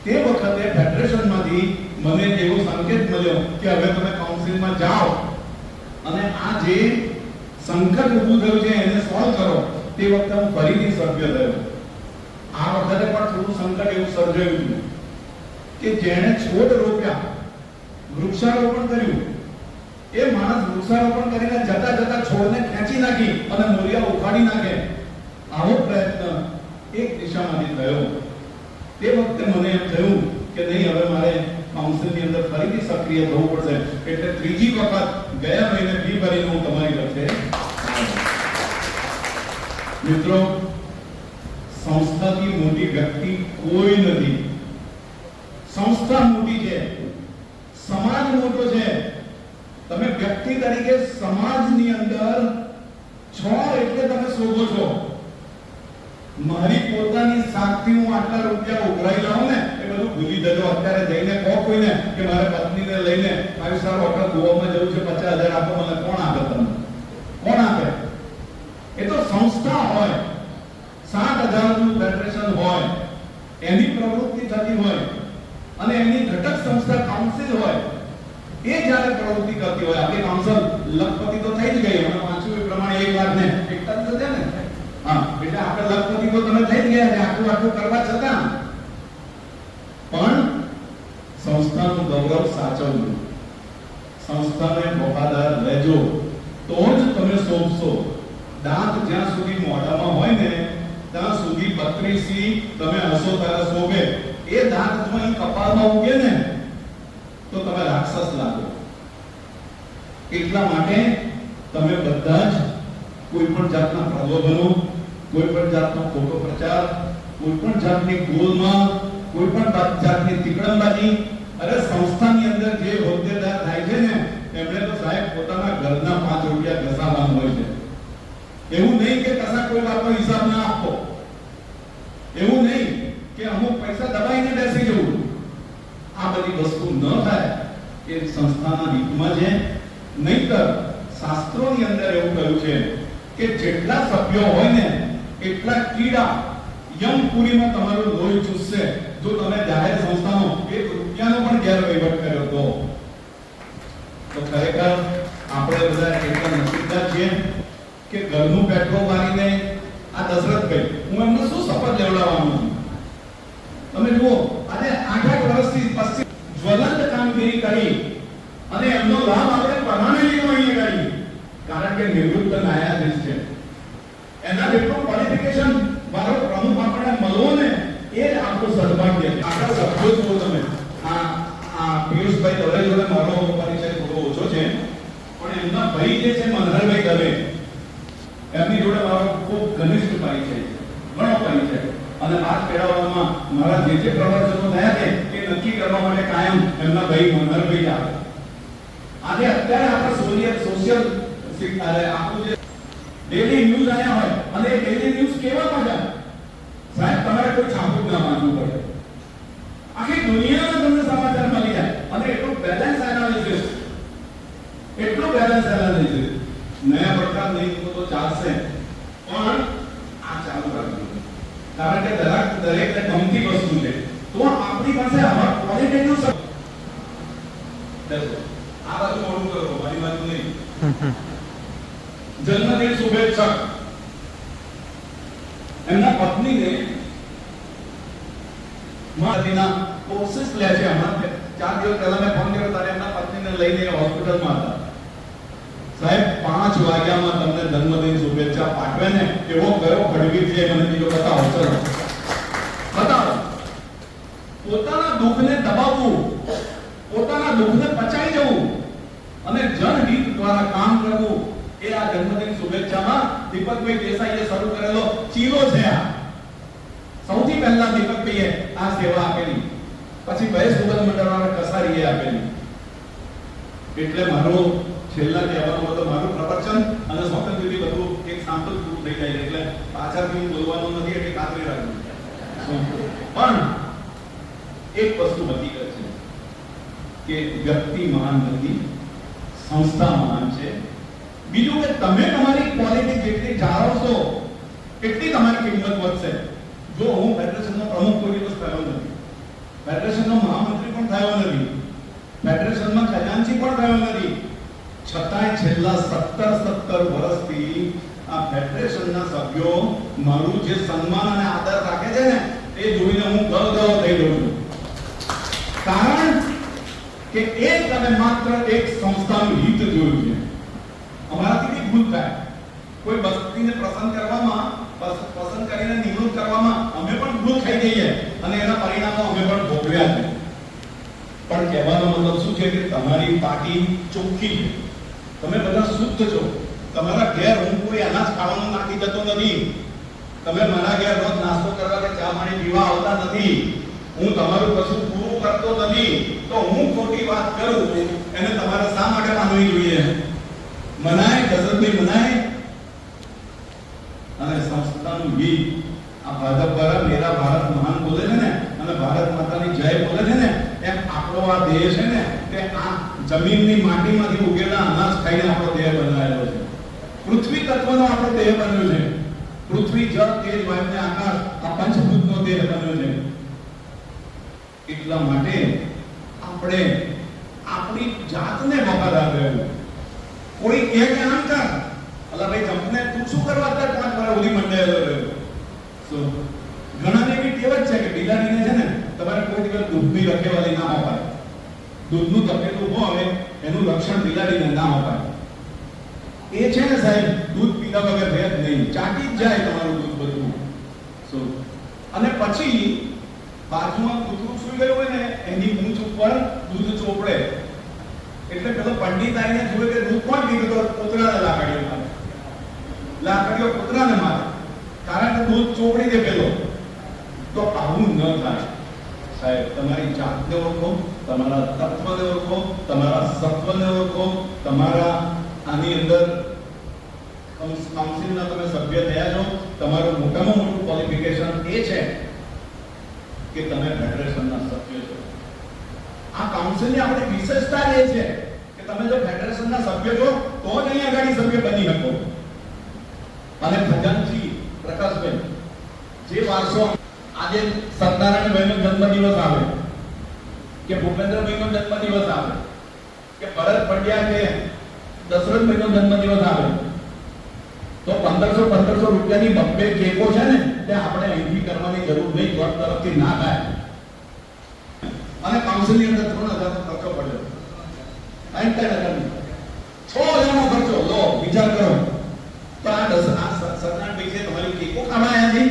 તે વખતે ફેડરેશનમાંથી મને એવો સંકેત મળ્યો કે હવે તમે કાઉન્સિલમાં જાઓ અને આ જે સંકટ ઊભું થયું છે એને સોલ્વ કરો. તે વખતે હું ફરીથી સભ્ય થયો. આ વખતે પણ થોડું સંકટ એવું સર્જાયું હતું કે જેણે છોડ રોપ્યા, વૃક્ષારોપણ કર્યું, એ માણસ વૃક્ષારોપણ કરીને જતા જતા છોડને ખેંચી નાખી અને મૂળિયા ઉખાડી નાખે, આવો પ્રયત્ન એક દિશામાંથી થયો. તે વખતે મને એમ થયું કે નહીં, હવે મારે કાઉન્સિલની અંદર ફરીથી સક્રિય થવું પડશે. એટલે ત્રીજી વખત ગયા મહિને ફી ભરીને હું તમારી વચ્ચે આવ્યો. મિત્રો, સંસ્થાથી મોટી વ્યક્તિ કોઈ નથી. સંસ્થા મોટી છે, સમાજ મોટો છે. તમે વ્યક્તિ તરીકે સમાજની અંદર છો એટલે તમે શોધો છો. મારી પોતાની શાકથી હું આટલા રૂપિયા ઉઘરાઈ લાવું ને એ બધું ભૂલી જજો. અત્યારે જઈને કહો કોઈને કે મારે પત્નીને લઈને 5 સ્ટાર હોટલ ગોવામાં જવું છે, 50,000 આપો, મને કોણ આપે? તમને કોણ આપે? એ તો સંસ્થા હોય, 7,000 નું ફેડરેશન હોય, એની પ્રવૃત્તિ થતી હોય અને એની ઘટક સંસ્થા કાઉન્સિલ હોય, એ જ્યારે પ્રવૃત્તિ કરતી હોય. આપણી કાઉન્સિલ લખપતિ તો થઈ જ ગઈ. અમે વાંચ્યું એ પ્રમાણે 1 લાખ ને 41 થયા ને. હા, એટલે આપણે લખપતિ તો તમે થઈ જ ગયા. આટલું આટલું કરવા છતાં પણ સંસ્થાનું ગૌરવ સાચવવું, સંસ્થાને વફાદાર રહેજો, તો જ તમે શોભશો. દાંત જ્યાં સુધી મોઢામાં હોય ને ત્યાં સુધી 32 તમે હસો ત્યારે શોભે. એ દાંત જો અહીં કપાળમાં ઉગે ને તો તમે રાક્ષસ લાગો. એટલા માટે તમે બધા જ કોઈ પણ જાતના પ્રલોભનો, કોઈ પણ જાતનો ખોટો પ્રચાર, કોઈ પણ જાતની ગોલમાલ, કોઈ પણ જાતની તિકડમબાજી, અરે સંસ્થાની અંદર જે હોદ્દેદાર થાય છે ને એમણે તો સાહેબ પોતાના ઘરના 5 રૂપિયા ઘસાવાનું હોય છે. એવું નહીં કે કશા કોઈ વાતનો હિસાબ ના આપો, એવું નહીં કે અમુક પૈસા દબાઈને બેસી જવું. આ બધી વસ્તુ ન થાય એ સંસ્થાના હિતમાં છે. નહીંતર શાસ્ત્રોની અંદર એવું કહ્યું છે કે જેટલા સભ્યો હોય ને એટલા કીડા યમપુરીમાં તમારું લોહી ચૂસશે જો તમે જાહેર સંસ્થાનો 1 રૂપિયાનો પણ ગેરવહીવટ કર્યો તો. ખરેખર આપણે બધા એટલા નસીબદાર છીએ કે ઘરનું પેટ્રોલ મારીને આ દશરથભાઈ, હું એમને શું શપથ લેવડાવવાનો છું? તમે જુઓ, આજે 8 વર્ષથી પશ્ચિમ જ્વલંત કામગીરી કરી અને એમનો લાભ આપણે પરમાનન્ટ અહીંયા કરી. કારણ કે નિવૃત્ત ન્યાયાધીશ છે, એના જેટલું ક્વોલિફિકેશન મારો પ્રમુખ આપણે મળવો ને એ જ આપણું સદભાગ્ય છે. આપણા સભ્યો જુઓ તમે, આ પિયુષભાઈ દવે જોડે મારો પરિચય થોડો ઓછો છે, પણ એમના ભાઈ જે છે મનહરભાઈ દવે, એમની જોડે મારો ખૂબ ઘનિષ્ઠ પરિચય છે, ઘણો પરિચય. અને આ કેળવવામાં મારા જે પ્રવચનો થયા છે એ નક્કી કરવા માટે કાયમ એમના ભાઈ મનહરભાઈ આવે. આજે અત્યારે આપણે સોશિયલ આપણું જે ડેલી ન્યૂઝ આયા હોય અને એ ડેલી ન્યૂઝ કેવા પાછા સાહેબ તમારે કોઈ છાપું ના વાંચવું પડે. આખી દુનિયાના તમને સમાચાર મળી જાય અને એટલું બેલેન્સ એનાલિસિસ, નયા પડકાર નહીં તો ચાલશે, પણ આ ચાલુ રાખજો. કારણ કે દરેકને ગમતી વસ્તુ છે. તો આપણી પાસે આવા ક્વોલિટેટિવ આ બાજુ મોડું કરો, મારી બાજુ નહીં. જન્મદિન શુભેચ્છક એમના પત્નીને માટીના કોર્સિસ લે છે. હમણાં 4 દિવસ પહેલા મેં ફોન કર્યો ત્યારે એમના પત્નીને લઈને હોસ્પિટલમાં હતા. સાહેબ 5 વાગ્યામાં તમને જન્મદિન શુભેચ્છા પાઠવે ને એવો કયો ખડવી છે મને બીજો બતાવો. ચલો બતાવો. પોતાના દુઃખને દબાવવું, પોતાના દુઃખને પચાવી જવું અને જનહિત દ્વારા કામ કરવું એ આ જન્મદિન શુભેચ્છામાં દીપકભાઈ દેસાઈએ શરૂ કરેલો ચીલો છે. આ સૌથી પહેલા દીપકભાઈએ આ સેવા આપેલી, પછી ભાઈ સુગંધ મંડળવાળા કસારીએ આપેલી. એટલે મારો છેલ્લા કહેવાનો બધો મારું પ્રવચન અને સ્વતંત્રથી બધું એક સાંપલ પૂરું થઈ જાય એટલે પાછળથી હું બોલવાનું નથી એટલે ખાતરી રાખજો. પણ એક વસ્તુ હકીકત છે કે વ્યક્તિ મહાન નથી, સંસ્થા મહાન છે. બીજું કે તમે તમારી ક્વોલિટી જેટલી જાળવશો એટલી તમારી કિંમત વધશે. જો હું ફેડરેશનનો પ્રમુખ કોઈ દિવસ થયો નથી, ફેડરેશનનો મહામંત્રી પણ થયો નથી, ફેડરેશનમાં ખજાનચી પણ થયો નથી, છતાંય છેલ્લા 17 વર્ષથી આ ફેડરેશનના સભ્યો મારું જે સન્માન અને આદર રાખે છે ને એ જોઈને હું ગદગદો થઈ ગયો છું. કારણ કે એક અને માત્ર એક સંસ્થાનું હિત જોયું છે. અમારાથી બી ભૂલ થાય, કોઈ વ્યક્તિને પસંદ કરવામાં, પસંદ કરીને નિમણૂક કરવામાં અમે પણ ભૂલ થઈ જઈએ અને એના પરિણામો અમે પણ ભોગવ્યા છે. પણ કહેવાનો મતલબ શું છે કે તમારી પાર્ટી ચોખ્ખી છે, તમે બધા શુદ્ધ છો. તમારા ઘેર હું કોઈ અનાજ ખાવાનું નાખી જતો નથી, તમે મારા ઘેર રોજ નાસ્તો કરવા કે ચા પાણી પીવા આવતા નથી, હું તમારું કશું પૂરું કરતો નથી. તો હું ખોટી વાત કરું એને તમારે શા માટે માનવી જોઈએ? મનાય જસદભાઈ મનાય. અને સંસ્થાનું ગીત આ ભાજપ દ્વારા મેરા ભારત મહાન બોલે છે ને અને ભારત માતાની જય બોલે છે ને, એમ આપણો આ દેહ છે ને તે આ જમીનની માટીમાંથી ઉગેલા અનાજ ખાઈને આપણો દેહ બનાવેલો છે. પૃથ્વી તત્વનો આપણો દેહ બન્યો છે. પૃથ્વી જળ તેજ વાયુ ને આકાશ આ પંચભૂતનો દેહ બન્યો છે. એટલા માટે આપણે આપણી જાતને વફાદાર રહેવું. કોઈ કહે કે આમ કર, અલા ભાઈ જંપને તું શું કરવા અત્યારે 5 વાર સુધી મંડાયેલો રહ્યો? સો ઘણાને એવી ટેવ જ છે કે બિલાડીને છે ને તમારે કોઈ દિવસ દૂધની રખેવાલી ના અપાય. દૂધનું તપેલું હોય એનું રક્ષણ બિલાડીને ના અપાય. એ છે ને સાહેબ દૂધ પીધા વગર રહે જ નહીં, ચાટી જ જાય તમારું દૂધ બધું. સો અને પછી બાજુમાં કૂતરું સૂઈ ગયું હોય ને એની મૂંછ ઉપર દૂધ ચોપડે એટલે પેલો પંડિત આવીને જોવે કે દૂધ કોણ પીધું? તો કૂતરાને લાકડીઓ મારે, લાકડીઓ કૂતરાને મારે, કારણ કે દૂધ ચોપડી દે પેલો. તો આવું ન થાય સાહેબ. તમારી જાતને ઓળખો, તમારા તત્વને ઓળખો, તમારા સત્વને ઓળખો. તમારા આની અંદર કાઉન્સિલના તમે સભ્ય થયા છો, તમારું મોટામાં મોટું ક્વોલિફિકેશન એ છે કે તમે ફેડરેશનના સભ્ય છો. આ કાઉન્સિલની આપણી વિશેષતા એ છે કે તમે જો ફેડરેશનના સભ્ય છો તો જ અહીં આગળ સભ્ય બની શકો. અને ખજાનચી પ્રકાશભાઈ જે વારસો આજે સત્યનારાયણભાઈનો જન્મદિવસ આવે કે ભૂપેન્દ્રભાઈનો જન્મદિવસ આવે કે ભરત પંડ્યા કે દશરથભાઈનો જન્મદિવસ આવે તો 1500 રૂપિયાની બબ્બે કેકો છે ને તે આપણે અહીંથી કરવાની જરૂર નહીં, ગોળ તરફથી ના થાય. અને કાઉન્સિલની અંદર 3000 નો ખર્ચો પડ્યો, 60,000 6,000 નો ખર્ચો લો, વિચાર કરો. તો આ સત્યનારાયણભાઈ છે તમારી કેકો ખાવા આવ્યા છે.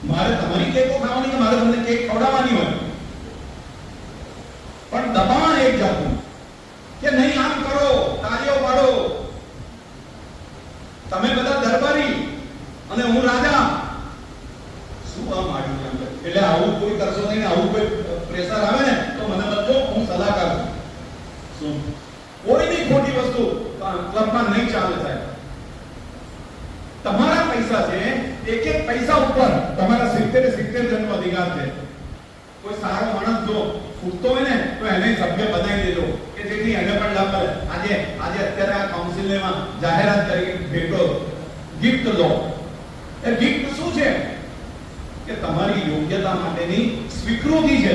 મારે તમારી કેકો ખાવાની કે મારે તમને કેક ખવડાવવાની હોય? પણ દબાણ એક જાતનું કે નહીં આમ કરો, તાળીઓ પાડો, તમે બધા દરબારી અને હું રાજા. શું આ માડ્યું છે? એટલે આવું કોઈ કરશો નહીં, આવું કોઈ પ્રેશર આવે ને તો મને બતાવો, હું સલાહકાર છું. કોઈની ખોટી વસ્તુ ક્લબમાં નહીં ચાલે સાહેબ. તમારા પૈસા છે, એક એક પૈસા ઉપર તમારા 70 જણનો અધિકાર છે. કોઈ સારો માણસ જો ફૂટતો હોય ને તો એને સભ્ય બનાવી દેજો કે જેથી એને પણ લાભ મળે. આજે અત્યારે આ કાઉન્સિલમાં જાહેરાત કરી ભેટો ગિફ્ટ લો. એ ગિફ્ટ શું છે કે તમારી યોગ્યતા માટેની સ્વીકૃતિ છે,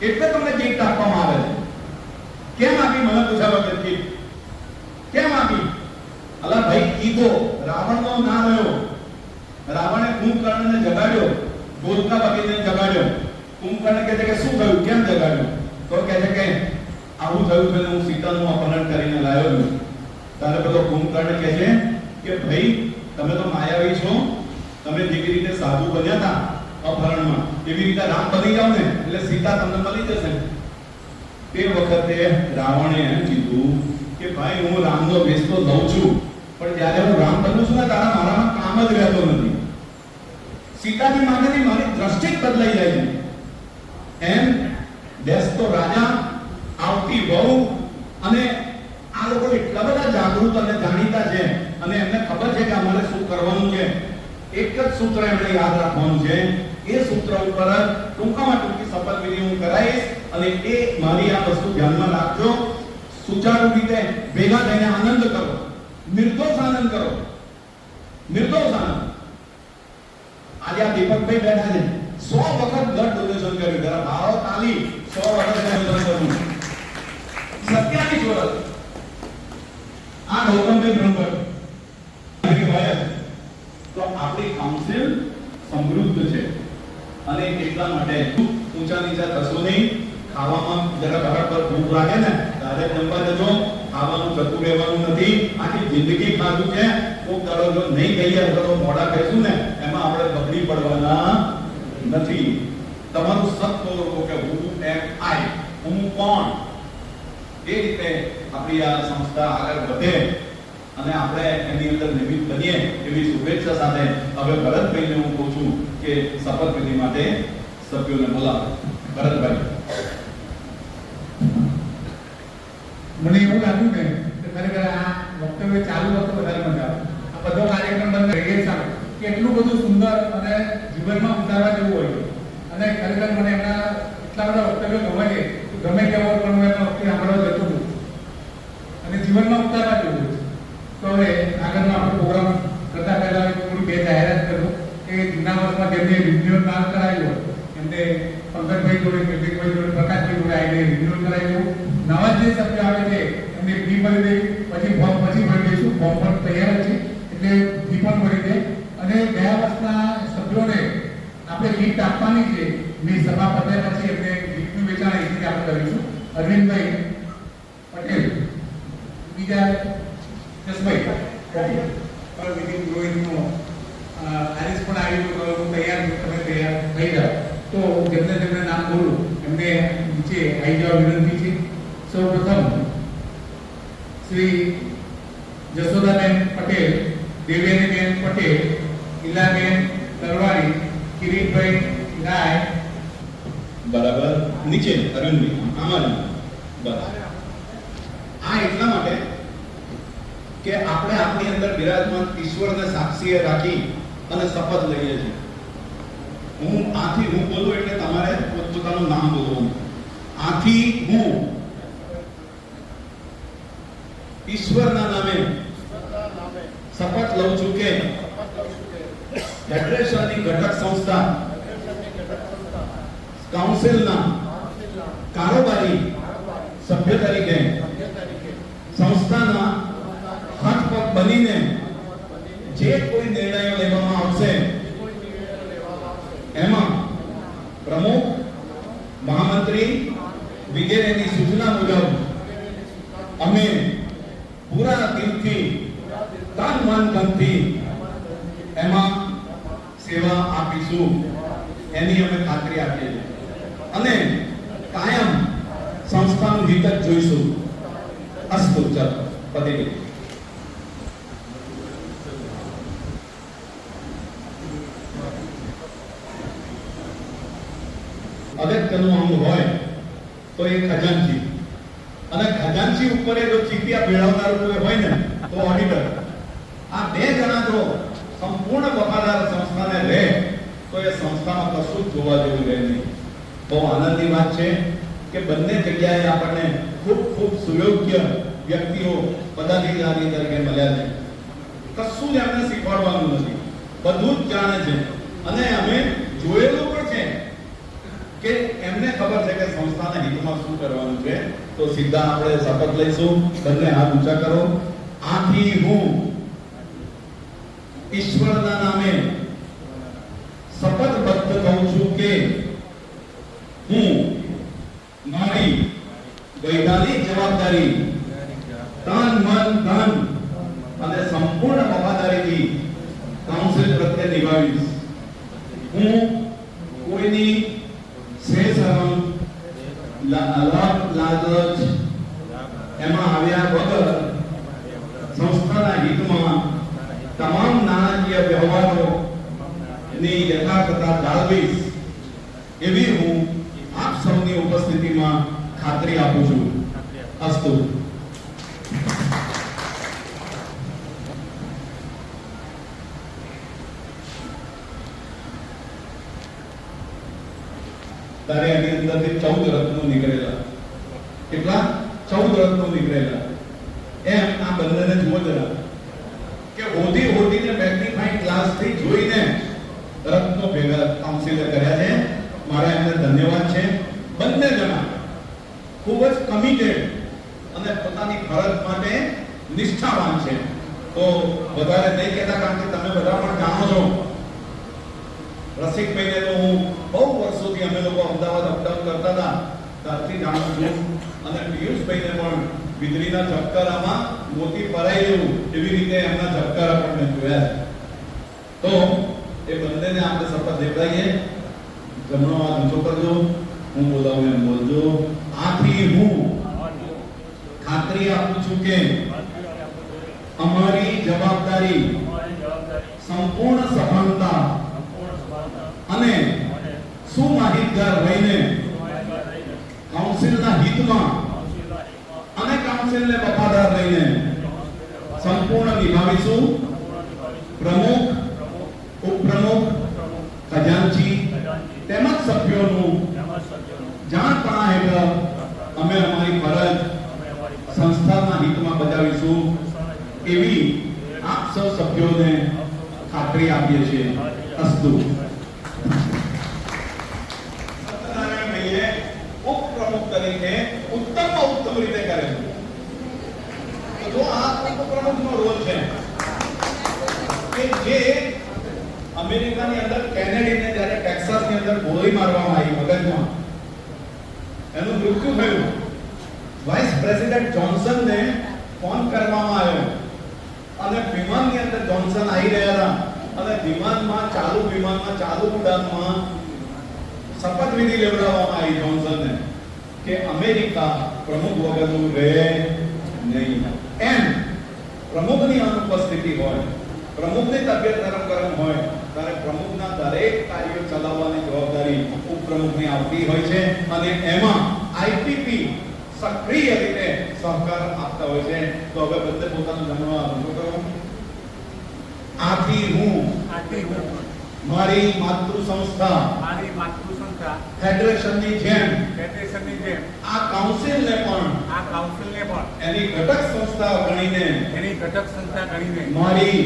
એટલે તમને ગિફ્ટ આપવામાં આવે છે. કેમ આપી મને પૂછ્યા વગર ગિફ્ટ કેમ આપી? અલા ભાઈ કીધો રાવણનો ના રહ્યો. રાવણે કુંભકર્ણને જગાડ્યો, બોલતા બગીને જગાડ્યો. કુંભકર્ણ કહે છે કે શું થયું, કેમ જગાડ્યો? તો કહે છે કે આવું થયું છે, હું સીતાનું અપહરણ કરીને લાવ્યો છું. ત્યારે પેલો કુંભકર્ણ કહે છે કે ભાઈ તમે તો માયાવી છો, તમે જેવી રીતે સાધુ બન્યા હતા અપહરણમાં એવી રીતે રામ બની જાવ ને એટલે સીતા તમને મળી જશે. તે વખતે રાવણે એમ કીધું કે ભાઈ હું રામનો વેશ તો લઉં છું, પણ જ્યારે હું રામ બનું છું ને ત્યારે મારામાં કામ જ રહેતો નથી. સીતાની માટેની મારી દ્રષ્ટિ જ બદલાઈ જાય છે. એમ બેસતો રાજા, આવતી વહુ અને આ લોકો એટલા બધા જાગૃત અને જાણીતા છે અને એમને ખબર છે કે અમારે શું કરવાનું છે. એક જ સૂત્ર એમણે યાદ રાખવાનું છે એ સૂત્ર ઉપર ટૂંકામાં ટૂંકી શપથવિધિ હું કરાવીશ અને એ મારી આ વસ્તુ ધ્યાનમાં રાખજો. સુચારુ રીતે ભેગા થઈને આનંદ કરો, નિર્દોષ આનંદ કરો, નિર્દોષ આનંદ. આજે આ દીપકભાઈ બેઠા છે, 100 વખત બ્લડ ડોનેશન કર્યું. જરા ભાવ તાલી, 100 વખત ડોનેશન કર્યું. સત્યાની ચોરસ આ ગૌતમભાઈ બ્રહ્મભટ્ટ તો આપણી કાઉન્સિલ સમૃદ્ધ છે અને એટલા માટે ઊંચા નીચા થશો નહીં. ખાવામાં જરા બરાબર ભૂખ લાગે ને ત્યારે જમવા જજો. ખાવાનું જતું રહેવાનું નથી. આખી જિંદગી ખાધું છે. કોક દાડો જો નહીં તૈયાર કરો, મોડા કહીશું ને એમાં આપણે બગડી પડવાના નથી. તમારું સત્વ કે હું એમ આઈ, હું કોણ, એ રીતે આપણી આ સંસ્થા આગળ વધે અને આપણે એની અંદર નિમિત્ત બનીએ એવી શુભેચ્છા સાથે હવે ભરતભાઈને હું કહું છું કે શપથવિધિ માટે સભ્યોને બોલાવો. ભરતભાઈ. મને એવું લાગ્યું ને કે ખરેખર આ વક્તવ્ય ચાલુ હતું વધારે મજા આવે. આ બધો કાર્યક્રમ બંધ રહીએ સારું કે એટલું બધું સુંદર અને જીવનમાં ઉતારવા જેવું હોય છે. અને ખરેખર મને એમના એટલા બધા વક્તવ્યો ગમે છે કે ગમે તેવો પણ હું એમના વખતે સાંભળવા જતો હતું અને જીવનમાં ઉતારવા જેવું છે. તો હવે આગળનો આપણો પ્રોગ્રામ કરતા પહેલા થોડી બે જાહેરાત કરું કે જૂના વર્ષમાં જેમને રિન્યુઅલ નામ કરાવ્યું એમને પંકજભાઈ જોડે, પ્રતિકભાઈ જોડે, પ્રકાશભાઈ જોડે આવીને રિન્યુઅલ કરાવ્યું. નવા જે સભ્યો આવે છે એમને ફી ભરી દે, પછી ફોર્મ પછી ભરી દઈશું. ફોર્મ પણ તૈયાર છે એટલે ફી પણ ભરી દે. અને ગયા વર્ષના સભ્યોને આપણે ગિફ્ટ આપવાની છે. મેં સભા પત્યા પછી એમને ગિફ્ટનું વેચાણ અહીંથી આપણે કરીશું. અરવિંદભાઈ પટેલ, બીજા જસભાઈ વિધિન ગોવિંદનો આદેશ પણ આવ્યું. હું તૈયાર છું, તમે તૈયાર થઈ જાઓ. તો જેમને નામ બોલું એમને નીચે આવી જવા વિનંતી છે. સૌપ્રથમ શ્રી જશોદાબેન પટેલ, દેવ્યાનીબેન પટેલ, ઈલાબેન તરવાડી, કિરીટભાઈ રાય. બરાબર. નીચે અરવિંદભાઈ આમાં બસ. આ એટલા માટે કે આપણે આપણી અંદર બિરાજમાન ઈશ્વરને સાક્ષીએ રાખી અને શપથ લઈએ છીએ. હું આથી હું બોલું એટલે તમારે પોતપોતાનું નામ બોલવું. આથી હું ઈશ્વરના નામે શપથ લઉં છું કે ફેડરેશનની ઘટક સંસ્થા કાઉન્સિલના કારોબારી સભ્ય તરીકે સંસ્થાના હાથ પગ બનીને જે કોઈ નિર્ણયો લેવામાં આવશે એમાં પ્રમુખ, મહામંત્રી વગેરેની સૂચના મુજબ અમે પૂરા દિલથી, તન મન ધનથી એમાં સેવા આપીશું એની અમે ખાતરી આપીએ છીએ અને કાયમ સંસ્થાનું હિત જ જોઈશું. અસ્તુ. ચાલો પતી ગઈ. અગત્યનું અંગ હોય તો એ ખજાનચી, અને ખજાનચી ઉપર જો ચીટિયા મેળવનાર કોઈ હોય ને તો ઓડિટર. આ બે જણા જો સંપૂર્ણ વફાદાર સંસ્થાને રહે તો એ સંસ્થામાં કશું જ જોવા જેવું રહે નહીં. બહુ આનંદની વાત છે કે બંને જગ્યાએ આપણને ખૂબ ખૂબ સુયોગ્ય વ્યક્તિઓ પદાધિકારી તરીકે મળ્યા છે. કશું જ એમને શીખવાડવાનું નથી, બધું જ જાણે છે અને અમે જોયેલું પણ છે કે એમને ખબર છે કે સંસ્થાના હિતમાં શું કરવાનું છે. તો સીધા આપણે શપથ લઈશું. બંને હાથ ઊંચા કરો. આથી હું ઈશ્વરના નામે શપથબદ્ધ થઉં છું કે હું મારી વૈધાનિક જવાબદારી તન મન ધન અને સંપૂર્ણ વફાદારીથી કાઉન્સિલ પ્રત્યે નિભાવીશ. હું કોઈની શેષરમ લાભ લાલચ એમાં આવ્યા વગર સંસ્થાના હિતમાં તમામ નાણાકીય વ્યવહારોની યથાર્થતા જાળવીશ એવી હું આપ સૌની ઉપસ્થિતિમાં ખાતરી આપું છું. અસ્તુ. ત્યારે એની અંદરથી 14 રત્નો નીકળેલા. કેટલા? 14 રત્નો નીકળેલા. એમ આ બંનેને જુઓ જરા કે હોદીને મેગ્નિફાઇંગ ગ્લાસથી જોઈને રત્નો ભેગા કાઉન્સિલે કર્યા છે. મારા એમને ધન્યવાદ છે. બંને જણા ખૂબ જ કમિટેડ અને પોતાની ફરજ માટે નિષ્ઠાવાન છે. તો વધારે નહીં કહેતા, કારણ કે તમે બધા પણ જાણો છો રસિકભાઈને તો હું બહુ વર્ષોથી અમે લોકો અમદાવાદ અપડાઉન કરતા હતા ત્યારથી જાણું છું. અને પિયુષભાઈને પણ વીજળીના ઝબકારામાં મોતી પરાઈ જેવું એવી રીતે એમના ઝબકારા પણ મેં જોયા છે. તો એ બંનેને આપણે શપથ લેવડાવીએ. જમણો હાથ ઊંચો કરજો, હું બોલાવું એમ બોલજો. આથી હું ખાતરી આપું છું કે અમારી જવાબદારી સંપૂર્ણ સફળતા અને સુમાહિતગાર રહીને કાઉન્સિલના હિતમાં અને કાઉન્સિલને વફાદાર રહીને સંપૂર્ણ નિભાવીશું. પ્રમુખ, ઉપપ્રમુખ, ખજાનચી તેમજ સભ્યોનું જાણપણા હેઠળ અમે અમારી ફરજ સંસ્થાના હિતમાં બજાવીશું એવી આપ સૌ સભ્યોને ખાતરી આપીએ છીએ. અસ્તુ. સત્યનારાયણભાઈએ ઉપપ્રમુખ તરીકે ઉત્તમમાં ઉત્તમ રીતે કરેલું. તો જો આ ઉપપ્રમુખનો રોલ છે કે જે અમેરિકાની અંદર કેનેડીને જ્યારે ટેક્સાસની અંદર ગોળી મારવામાં આવી મગજમાં, એનું મૃત્યુ થયું. વાઇસ પ્રેસિડેન્ટ જોન્સનને ફોન કરવામાં આવ્યો અને વિમાનની અંદર જોન્સન આવી રહ્યા હતા અને વિમાનમાં ચાલુ ઉડાનમાં શપથવિધિ લેવડાવવામાં આવી જોન્સનને કે અમેરિકા પ્રમુખ વગરનું રહે નહીં. એમ પ્રમુખની અનુપસ્થિતિ હોય, પ્રમુખની તબિયત ગરમ હોય ત્યારે પ્રમુખના દરેક કાર્યો ચલાવવાની જવાબદારી ઉપપ્રમુખની આવતી હોય છે. અને એમાં આઈપીપી સક્રિય રીતે સહકાર આપતા હોય છે. તો હવે બધે પોતાનું જમણો હાથ ઊંચો કરો. આથી હું મારી માતૃ સંસ્થા ફેડરેશનની જેમ આ કાઉન્સિલને પણ એની ઘટક સંસ્થા ગણીને મારી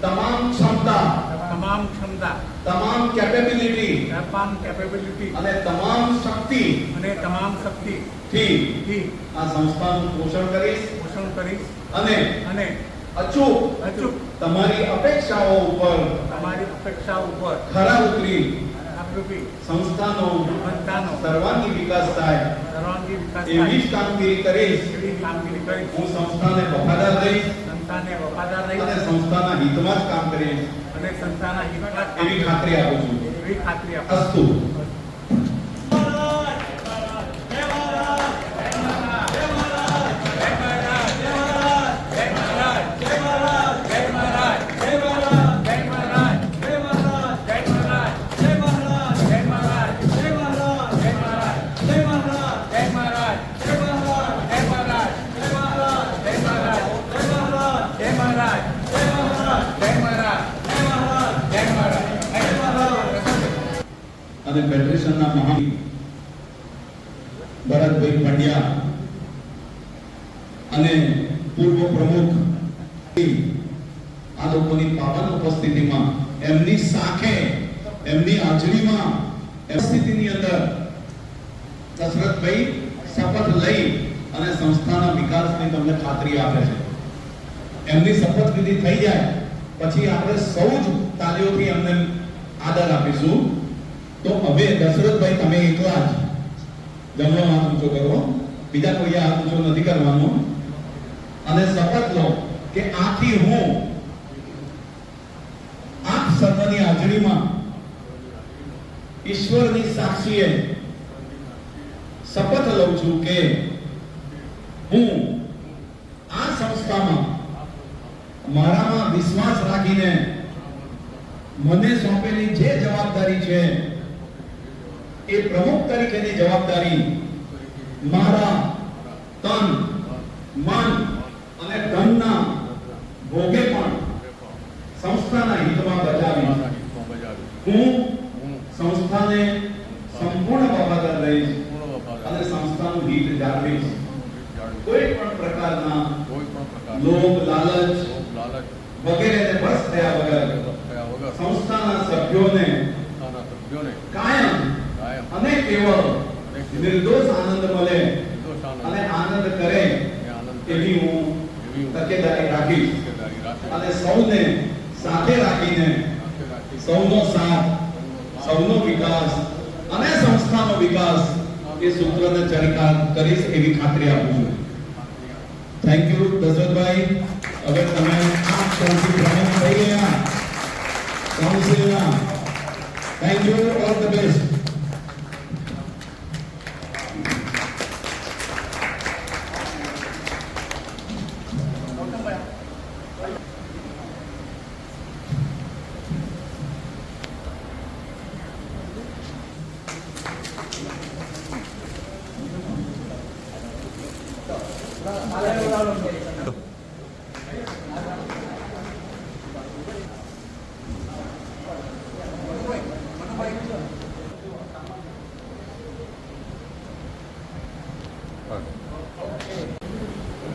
તમામ ક્ષમતા, તમામ કેપેબિલિટી અને તમામ શક્તિ થી આ સંસ્થાનું પોષણ કરીશ અને અચૂક તમારી અપેક્ષાઓ ઉપર ખરા ઉતરી સંસ્થાનો સર્વાંગી વિકાસ થાય એવી જ કામગીરી કરીશ. હું સંસ્થાને વફાદાર રહીશ અને સંસ્થાના હિતમાં જ કામ કરીશ એવી ખાતરી આપું છું. અસ્તુ. અને ફેડરેશનના મહાન ભરતભાઈ પંડ્યા અને પૂર્વ પ્રમુખ આ લોકોની પાવન ઉપસ્થિતિમાં એમની સાથે એમની હાજરીમાં સ્થિતિની અંદર દશરથભાઈ શપથ લઈ અને સંસ્થાના વિકાસની તમને ખાતરી આપે છે. એમની શપથવિધિ થઈ જાય પછી આપણે સૌ જ તાળીઓથી એમને આદર આપીશું. તો હવે દશરથભાઈ તમે એકલા જ જમણો હાથ ઊંચો કરો, બીજા કોઈ હાથ ઊંચો નથી કરવાનો અને શપથ લો કે આથી હું આપ સર્વની હાજરીમાં ઈશ્વરની સાક્ષીએ શપથ લઉં છું કે હું આ સંસ્થામાં મારામાં વિશ્વાસ રાખીને મને સોંપેલી જે જવાબદારી છે એ પ્રમુખ તરીકેની જવાબદારી મારા તન, મન અને ધનના ભોગે પણ સંસ્થાના હિતમાં બજાવી હું સંસ્થાને સંપૂર્ણ લોભ લાલચ લાલચ વગેરેને બસ થયા વગર થયા વગર સંસ્થાના સભ્યોને સંસ્થાના સભ્યોને કાયમ કાયમ અને કેવળ નિર્દોષ આનંદ મળે નિર્દોષ અને આનંદ કરે આનંદ એવી હું એવી હું તકેદારી રાખીશ તકેદારી રાખીશ. અને સૌને સાથે રાખીને સાથે રાખીશ. સૌનો સાથ સૌનો વિકાસ અને સંસ્થાનો વિકાસ એ સૂત્રને ચરિતાર્થ કરીશ એવી ખાતરી આપું છું. થેન્ક યુ દશરથભાઈ. હવે તમે આપ સૌથી પ્રમુખ થઈ ગયા કાઉન્સિલના. Thank you, all the best.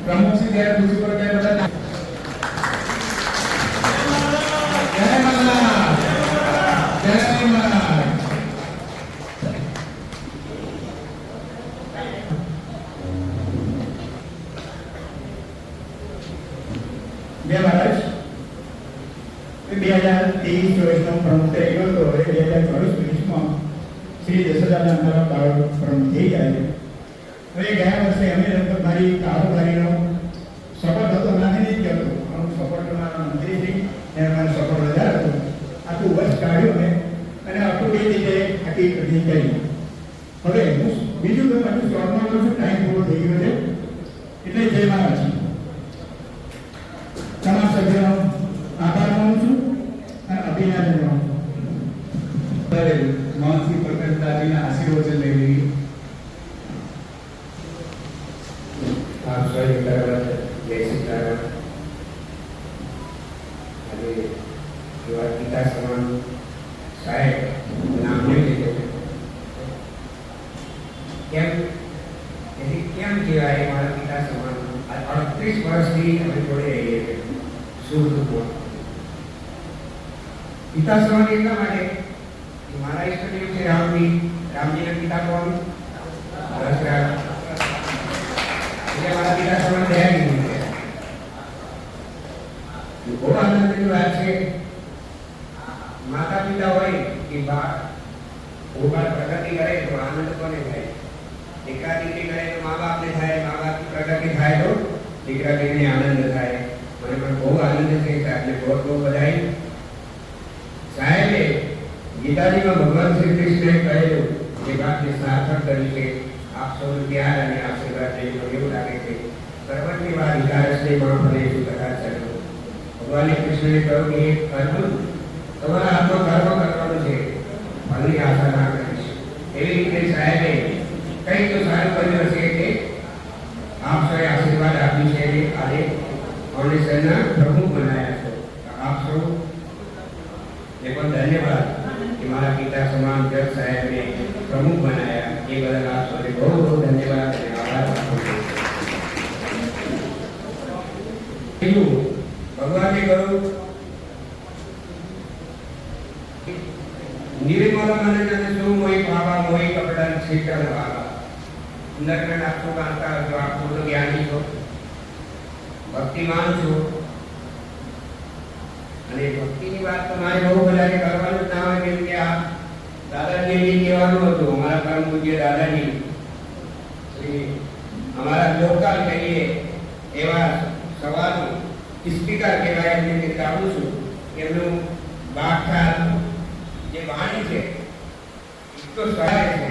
પ્રમુખ શ્રી ત્યારે ખુરશી પર જાય બધા જય મહારાજ જય મહારાજ. જય મહારાજ. 2023-24 પ્રમુખ તરીકે હતો. હવે 2024-25 શ્રી દશરથદાદા અમારા બાળક પ્રમુખ થઈ ગયા છે. હવે ગયા વર્ષે અમે લગભગ મારી કારોબારીનો સપોર્ટ હતો, નાની નહીં કહેતો, અમુક સપોર્ટમાં મંત્રીશ્રી અને અમારો સપોર્ટ વધારે હતો. આખું વર્ષ કાઢ્યું મેં અને આખું એ રીતે આખી ચૂંટણી કરી. હવે હું બીજું તો બધું શોર્ટમાં કરું છું, ટાઈમ પૂરો થઈ ગયો છે એટલે જય મહારાજ. તમામ સભ્યોનો આભાર માનું છું અને અભિનંદન માનું છું. ત્યારે મહંતશ્રી પ્રકાશદાસજીના આશીર્વચન લઈ લઈએ. આપ સૌને બરાબર જય સીતારામ. અને એવા પિતા સમાન સાહેબ નામ નહીં લીધું કેમ કહેવાય મારા પિતા સમાન. 38 વર્ષથી અમે જોડે રહીએ છીએ સુરતમાં. પિતા સમાન એટલા માટે કે મારા ઈષ્ટદેવ છે રામજીના પિતા કોણ? દશરથ. हमारा पिता समान है नहीं है. बहुत आनंद की बात है. माता पिता હોય કે બા ઓબાર પ્રગતિ કરે તો આનંદ કોને થાય? દીકરા દીકરી કરે તો મા બાપને થાય, મા બાપની પ્રગતિ થાય તો દીકરા દીકરીને આનંદ થાય. મને પણ બહુ આનંદ છે કે આપને બહુ બહુ બધાઈ. સાહેબે ગીતાજીમાં ભગવાન શ્રી કૃષ્ણએ કહેલું કે વાતને સાર્થક કરી છે. આપ સૌનો પ્યાર અને આશીર્વાદ લઈને એવું લાગે છે સર્વની વા વિકાસને મહાફલેષુ કથાચરો. ભગવાને કૃષ્ણને કહ્યું કે અર્જુન તમારા હાથમાં કર્મ કરવાનું છે, ફળની આશા ના કરીશ. એવી રીતે સાહેબે કંઈક તો સારું કર્યું હશે કે આપ સૌએ આશીર્વાદ આપ્યું છે અને આજે ફાઉન્ડેશનના પ્રમુખ બનાવ્યા છો. આપ સૌ ને પણ ધન્યવાદ કે મારા પિતા સમાન જજ સાહેબને પ્રમુખ બનાયા. એ બદલ આપ સૌને બહુ બહુ ધન્યવાદ અને આભાર આપું છું. ભગવાને કહ્યું નિર્મલ મન જન સુ મોય બાબા મોય કપડા છેતર બાબા. સુંદરકાંડ આપકો ગાતા જો આપ તો જ્ઞાની છો, ભક્તિમાન છો અને ભક્તિની વાત તો મારે બહુ બધાને કરવાનું જ ના હોય કેમ કે આ દાદાજીને કહેવાનું હતું. અમારા પરમ પૂજ્ય દાદાજી શ્રી અમારા લોકલ કહીએ એવા સવારનું સ્પીકર કહેવાય એમને ચાલું છું. એમનું બાખ્યાલ જે વાણી છે એટલો સહાય છે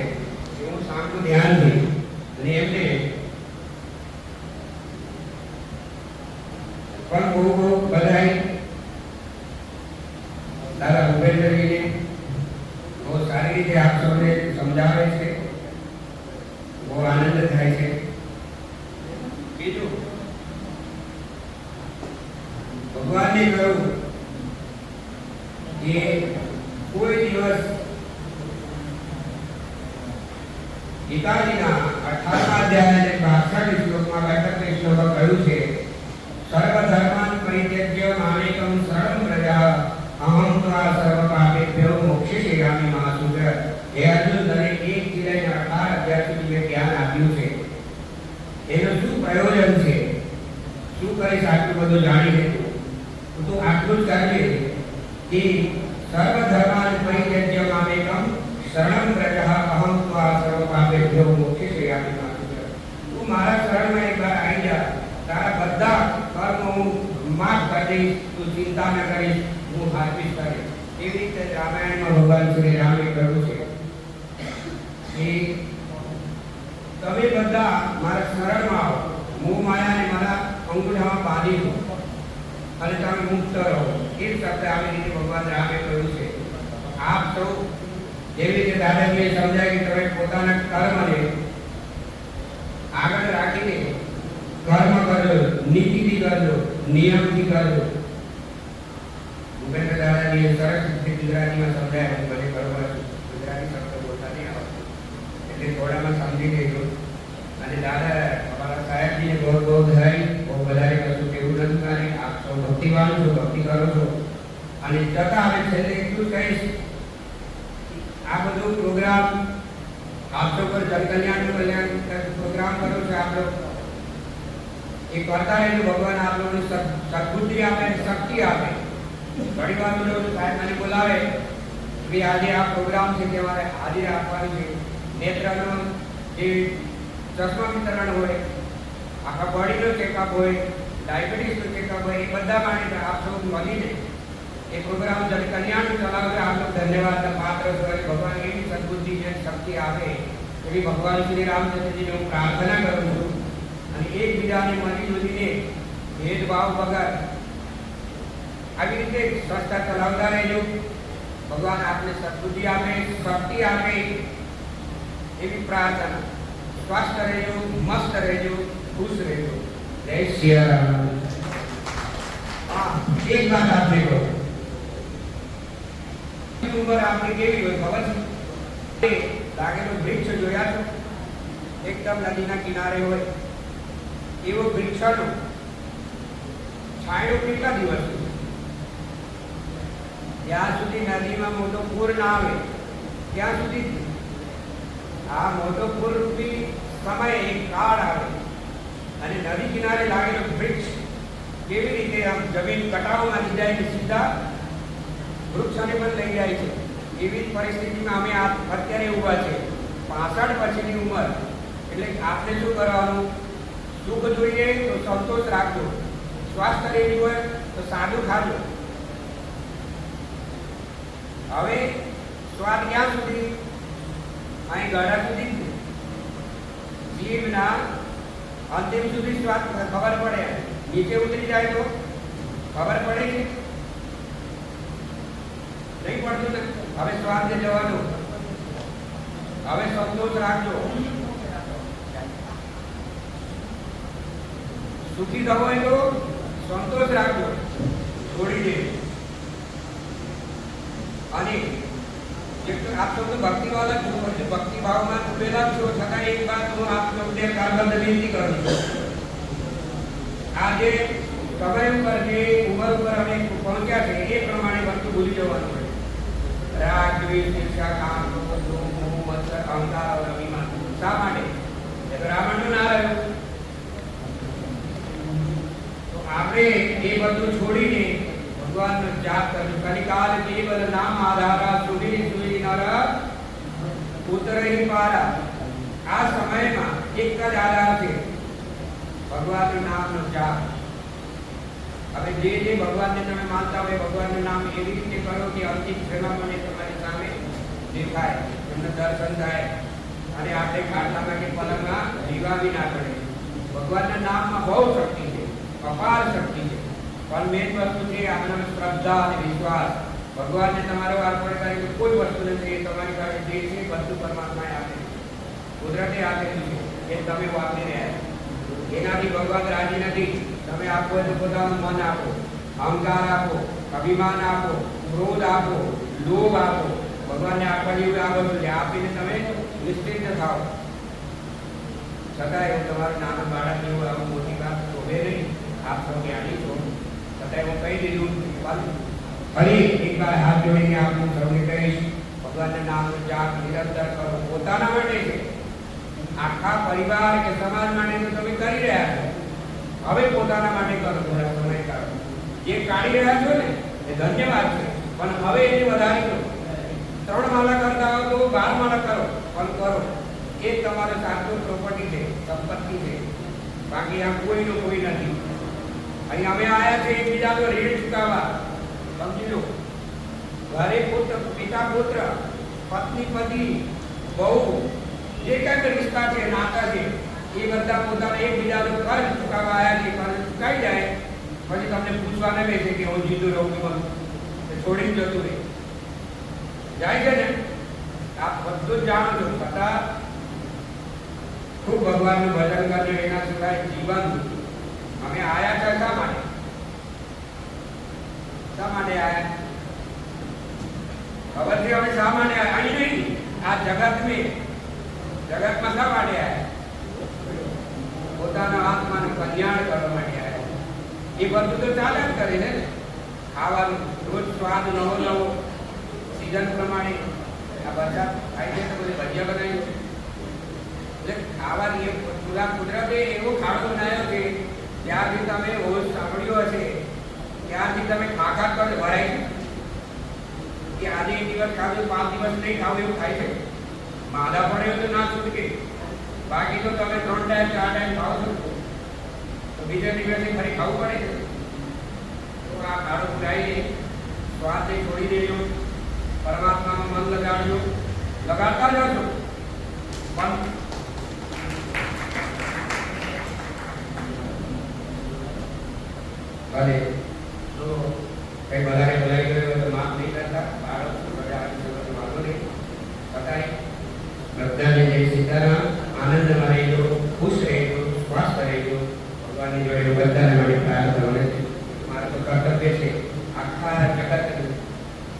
કે હું સાંભળું ધ્યાનથી અને એમને પણ બહુ બહુ બધાઈ. દાદા ભૂપેન્દ્રજીને બહુ સારી રીતે આપ સૌને સમજાવે છે, બહુ આનંદ થાય છે. બીજું ભગવાને કહ્યું કે કોઈ દિવસ ગીતાજીના 18મા અધ્યાય અને 62 શ્લોકમાં 62 શ્લોકમાં કહ્યું છે સર્વ હે અર્જુન, તને 1 થી લઈને 18 અધ્યાય સુધી મેં જ્ઞાન આપ્યું છે, એનું શું પ્રયોજન છે, શું કરીશ આટલું બધું જાણીને તું આટલું જ કરજે કે સર્વ ધર્માન પરિત્યજ્ય મામેકમ શરણમ વ્રજઃ અહમ ત્વા સર્વ પાપેભ્યો મોક્ષયિષ્યામિ મા શુચઃ. તું મારા શરણમાં એકવાર આવી જા, તારા બધા કર્મો હું માફ કરી દઈશ, તું ચિંતા ન કરીશ, હું હાર્દિક કરીશ. એવી રીતે રામાયણમાં ભગવાન શ્રી રામે કહ્યું છે કે તમે બધા મારા શરણમાં આવો, મોહ માયાને મારા અંગૂઠામાં બાંધી દો અને તમે મુક્ત રહો. એ શબ્દ આવી રીતે ભગવાન રામે કહ્યું છે. આપ સૌ જેવી રીતે દાદાજીએ સમજાય કે તમે પોતાના કર્મને આગળ રાખીને કર્મ કરજો, નીતિથી કરજો, નિયમથી કરજો. ભૂપેન્દ્ર દાદાજીએ સરસ રીતે ગુજરાતીમાં સમજાય, મને બરોબર ગુજરાતી શબ્દ બોલતા નહીં આવડતું એટલે થોડામાં સમજી લેજો. અને દાદા અમારા સાહેબજીને બહુ બહુ બધાઈ, બહુ વધારે કશું કેવું નથી. અને આપ સૌ ભક્તિવાન છો, ભક્તિ કરો છો. અને છતાં હવે છેલ્લે એટલું કહીશ, આ બધું પ્રોગ્રામ આપ સૌ પર જનકલ્યાણનું કલ્યાણ પ્રોગ્રામ કરો છો આપ લોકો, એ કરતા રહેજો. ભગવાન આપ લોકોને સદબુદ્ધિ આપે, શક્તિ આપે. ઘણી વાર લોકો સાહેબ મને બોલાવે કે આજે આ પ્રોગ્રામ છે કે અમારે હાજરી આપવાની છે, નેત્રનો જે ચશ્મા વિતરણ હોય, આખા બોડીનો ચેકઅપ હોય, ડાયાબિટીસનો ચેકઅપ હોય, એ બધા માટે આપ સૌ મળીને એ પ્રોગ્રામ જનકલ્યાણ ચલાવે. આપ લોકો ધન્યવાદના પાત્ર છો. ભગવાન એવી સદબુદ્ધિ છે, શક્તિ આપે એવી ભગવાન શ્રી રામચંદ્રજીને હું પ્રાર્થના કરું છું. અને એકબીજાને મળી જોડીને ભેદભાવ વગર આવી રીતે સંસ્થા ચલાવતા રહેજો. ભગવાન આપને સદબુદ્ધિ આપે, શક્તિ આપે એવી પ્રાર્થના. સ્વસ્થ રહેજો, મસ્ત રહેજો, ખુશ રહેજો. જય શ્રી રામ. હા, એક વાત આપને કહું, ઉંમર આપની કેવી હોય ખબર છે? લાગેલો વૃક્ષ જોયા છો? એકદમ નદીના કિનારે હોય એવો વૃક્ષનો છાંયો કેટલા દિવસ સુધી? જ્યાં સુધી નદીમાં મોટો પૂર ના આવે ત્યાં સુધી. આ મોટો પૂર રૂપી સમય એક કાળ આવે અને નદી કિનારે લાગેલો વૃક્ષ કેવી રીતે આમ જમીન કટાવમાં જાય છે, સીધા વૃક્ષને પણ લઈ જાય છે. એવી પરિસ્થિતિમાં અમે અત્યારે ઊભા છે, 65 પછીની ઉંમર. એટલે આપણે શું કરવાનું? સુખ જોઈએ તો સંતોષ રાખજો, સ્વાસ્થ્ય લેવું હોય તો સાદું ખાજો. હવે સ્વાદ ક્યાં સુધી? અહીં ગળા સુધી, જીભના અંતિમ સુધી સ્વાદ ખબર પડે. નીચે ઉતરી જાય તો ખબર પડે છે? નહીં પડતું ને. હવે સ્વાદ ને જવાનું, હવે સંતોષ રાખજો. સુખી થવો હોય તો સંતોષ રાખજો, છોડી દે. અને આપ સૌ ભક્તિ વાળા છો, ભક્તિ ભાવમાં ડૂબેલા છો, છતાં એક વાત હું આપ સૌને કારબંધ વિનંતી કરું છું. આજે સમય ઉપર જે ઉંમર ઉપર અમે પહોંચ્યા છે એ પ્રમાણે વસ્તુ ભૂલી જવાનું છે. રાગ, દ્વેષ, ઈર્ષા, કામ, ક્રોધ, લોભ, મોહ, મત્સર, અહંકાર અને અભિમાન. શા માટે? રાવણનું ના રહ્યું. તો આપણે એ બધું છોડીને ભગવાનનો જાપ કરજો. કલિકાલ કેવલ નામ આધારા, સુરી સુરી નર ઉતરહી પારા. આ સમયમાં એક જ આધાર છે, ભગવાનના નામનો જાપ. હવે જે ભગવાનને તમે માનતા હોય, ભગવાનનું નામ એવી રીતે કરો કે અંતિમ ક્ષણમાં મને તમારી સામે દેખાય, તમને દર્શન થાય અને આપણે ખાટલામાં કે પલંગમાં જીવાવી ના પડે. ભગવાનના નામમાં બહુ શક્તિ છે, અપાર શક્તિ છે. પણ મેન વસ્તુ છે આપણા શ્રદ્ધા અને વિશ્વાસ. ભગવાનને તમારો અર્પણ કરેલું કોઈ વસ્તુ નથી. એ તમારી પાસે જે છે બધું પરમાત્માએ આપેલું, કુદરતે આપેલું છે, એ તમે વાપરી રહ્યા. એનાથી ભગવાન રાજી નથી. તમે આપો તો પોતાનું મન આપો, અહંકાર આપો, અભિમાન આપો, ક્રોધ આપો, લોભ આપો. ભગવાનને આપવા જેવું આ બધું છે. આપીને તમે નિશ્ચિત થાઓ. છતાંય હું તમારું નાનું બાળક જેવું આવું મોટી વાત શોભે નહીં. આપ સૌ જ્ઞાની છો, છતાંય હું કહી દીધું. ફરી એકવાર હાથ જોડીને આપનું સૌને કહીશ, ભગવાનના નામનો જાપ નિરંતર કરો. પોતાના માટે છે, આખા પરિવાર કે સમાજ માટે તો તમે કરી રહ્યા છો. હવે પોતાના માટે કરો, થોડા સમય કાઢો. જે કાઢી રહ્યા છો ને એ ધન્યવાદ છે, પણ હવે એને વધારી દો. 3 માળા કરતા હો તો 12 માળા કરો, પણ કરો. એ તમારો સાચો પ્રોપર્ટી છે, સંપત્તિ છે. બાકી આ કોઈનો કોઈ નથી. અહીં અમે આવ્યા છે એકબીજાનો ઋણ ચૂકવવા. સમજી લો, ઘરે પુત્ર, પિતા પુત્ર, પત્ની પતિ, બહુ, જે કાંઈ રિશ્તા છે, નાતા છે, એ બધા પોતાના એકબીજાનો કર્જ ચૂકવવા આવ્યા છે. કર્જ ચૂકાઈ જાય પછી તમને પૂછવા ન બેસે કે હું જીતું રહું કે છોડીને જતું રહે. જાય છે ને, આપ બધું જ જાણો છો, છતાં ખૂબ ભગવાનનું ભજન કરજો. એના સિવાય જીવન. અમે આયા છે શા માટે? શા માટે આયા? ખબર છે અમે શા માટે આયા? અહીં નહીં, આ જગતમાં શા માટે આયા? પોતાના આત્માનું કલ્યાણ કરવા માટે આયા. એ બધું તો ચાલ્યા જ કરે છે ને. ખાવાનું રોજ સ્વાદ નવો નવો, સિઝન પ્રમાણે. આ વરસાદ થાય છે તો બધી ભજીયા બનાવી, એટલે ખાવાની પૂરા કુદરતે એવો ખાડો બનાવ્યો છે. ત્યારથી તમે રોજ સાંભળ્યું હશે, ત્યારથી તમે ખાખા પર ભરાય છે કે આજે 1 દિવસ ખાધું, 5 દિવસ નહીં ખાવું, એવું થાય છે. માદા પડે તો ના છૂટકે. બાકી તો તમે 3 ટાઈમ 4 ટાઈમ ખાવ છો તો બીજા દિવસે ફરી ખાવું પડે છે. તો આ ખાડો પુરાઈને સ્વાદને છોડી દેજો, પરમાત્મામાં મન લગાડજો, લગાડતા જશો. પણ ભલે તો કઈ વધારે બોલાઈ ગયો તો માફ નહીં કરતા. બાળક બધા વાંધો નહીં. બતાવી બધાને જય સીતારામ. આનંદમાં રહેજો, ખુશ રહેજો, સ્વસ્થ રહેજો. ભગવાનની જોડે બધાને માટે પ્રાર્થના કરે છે. મારું તો કર્તવ્ય છે આખા જગત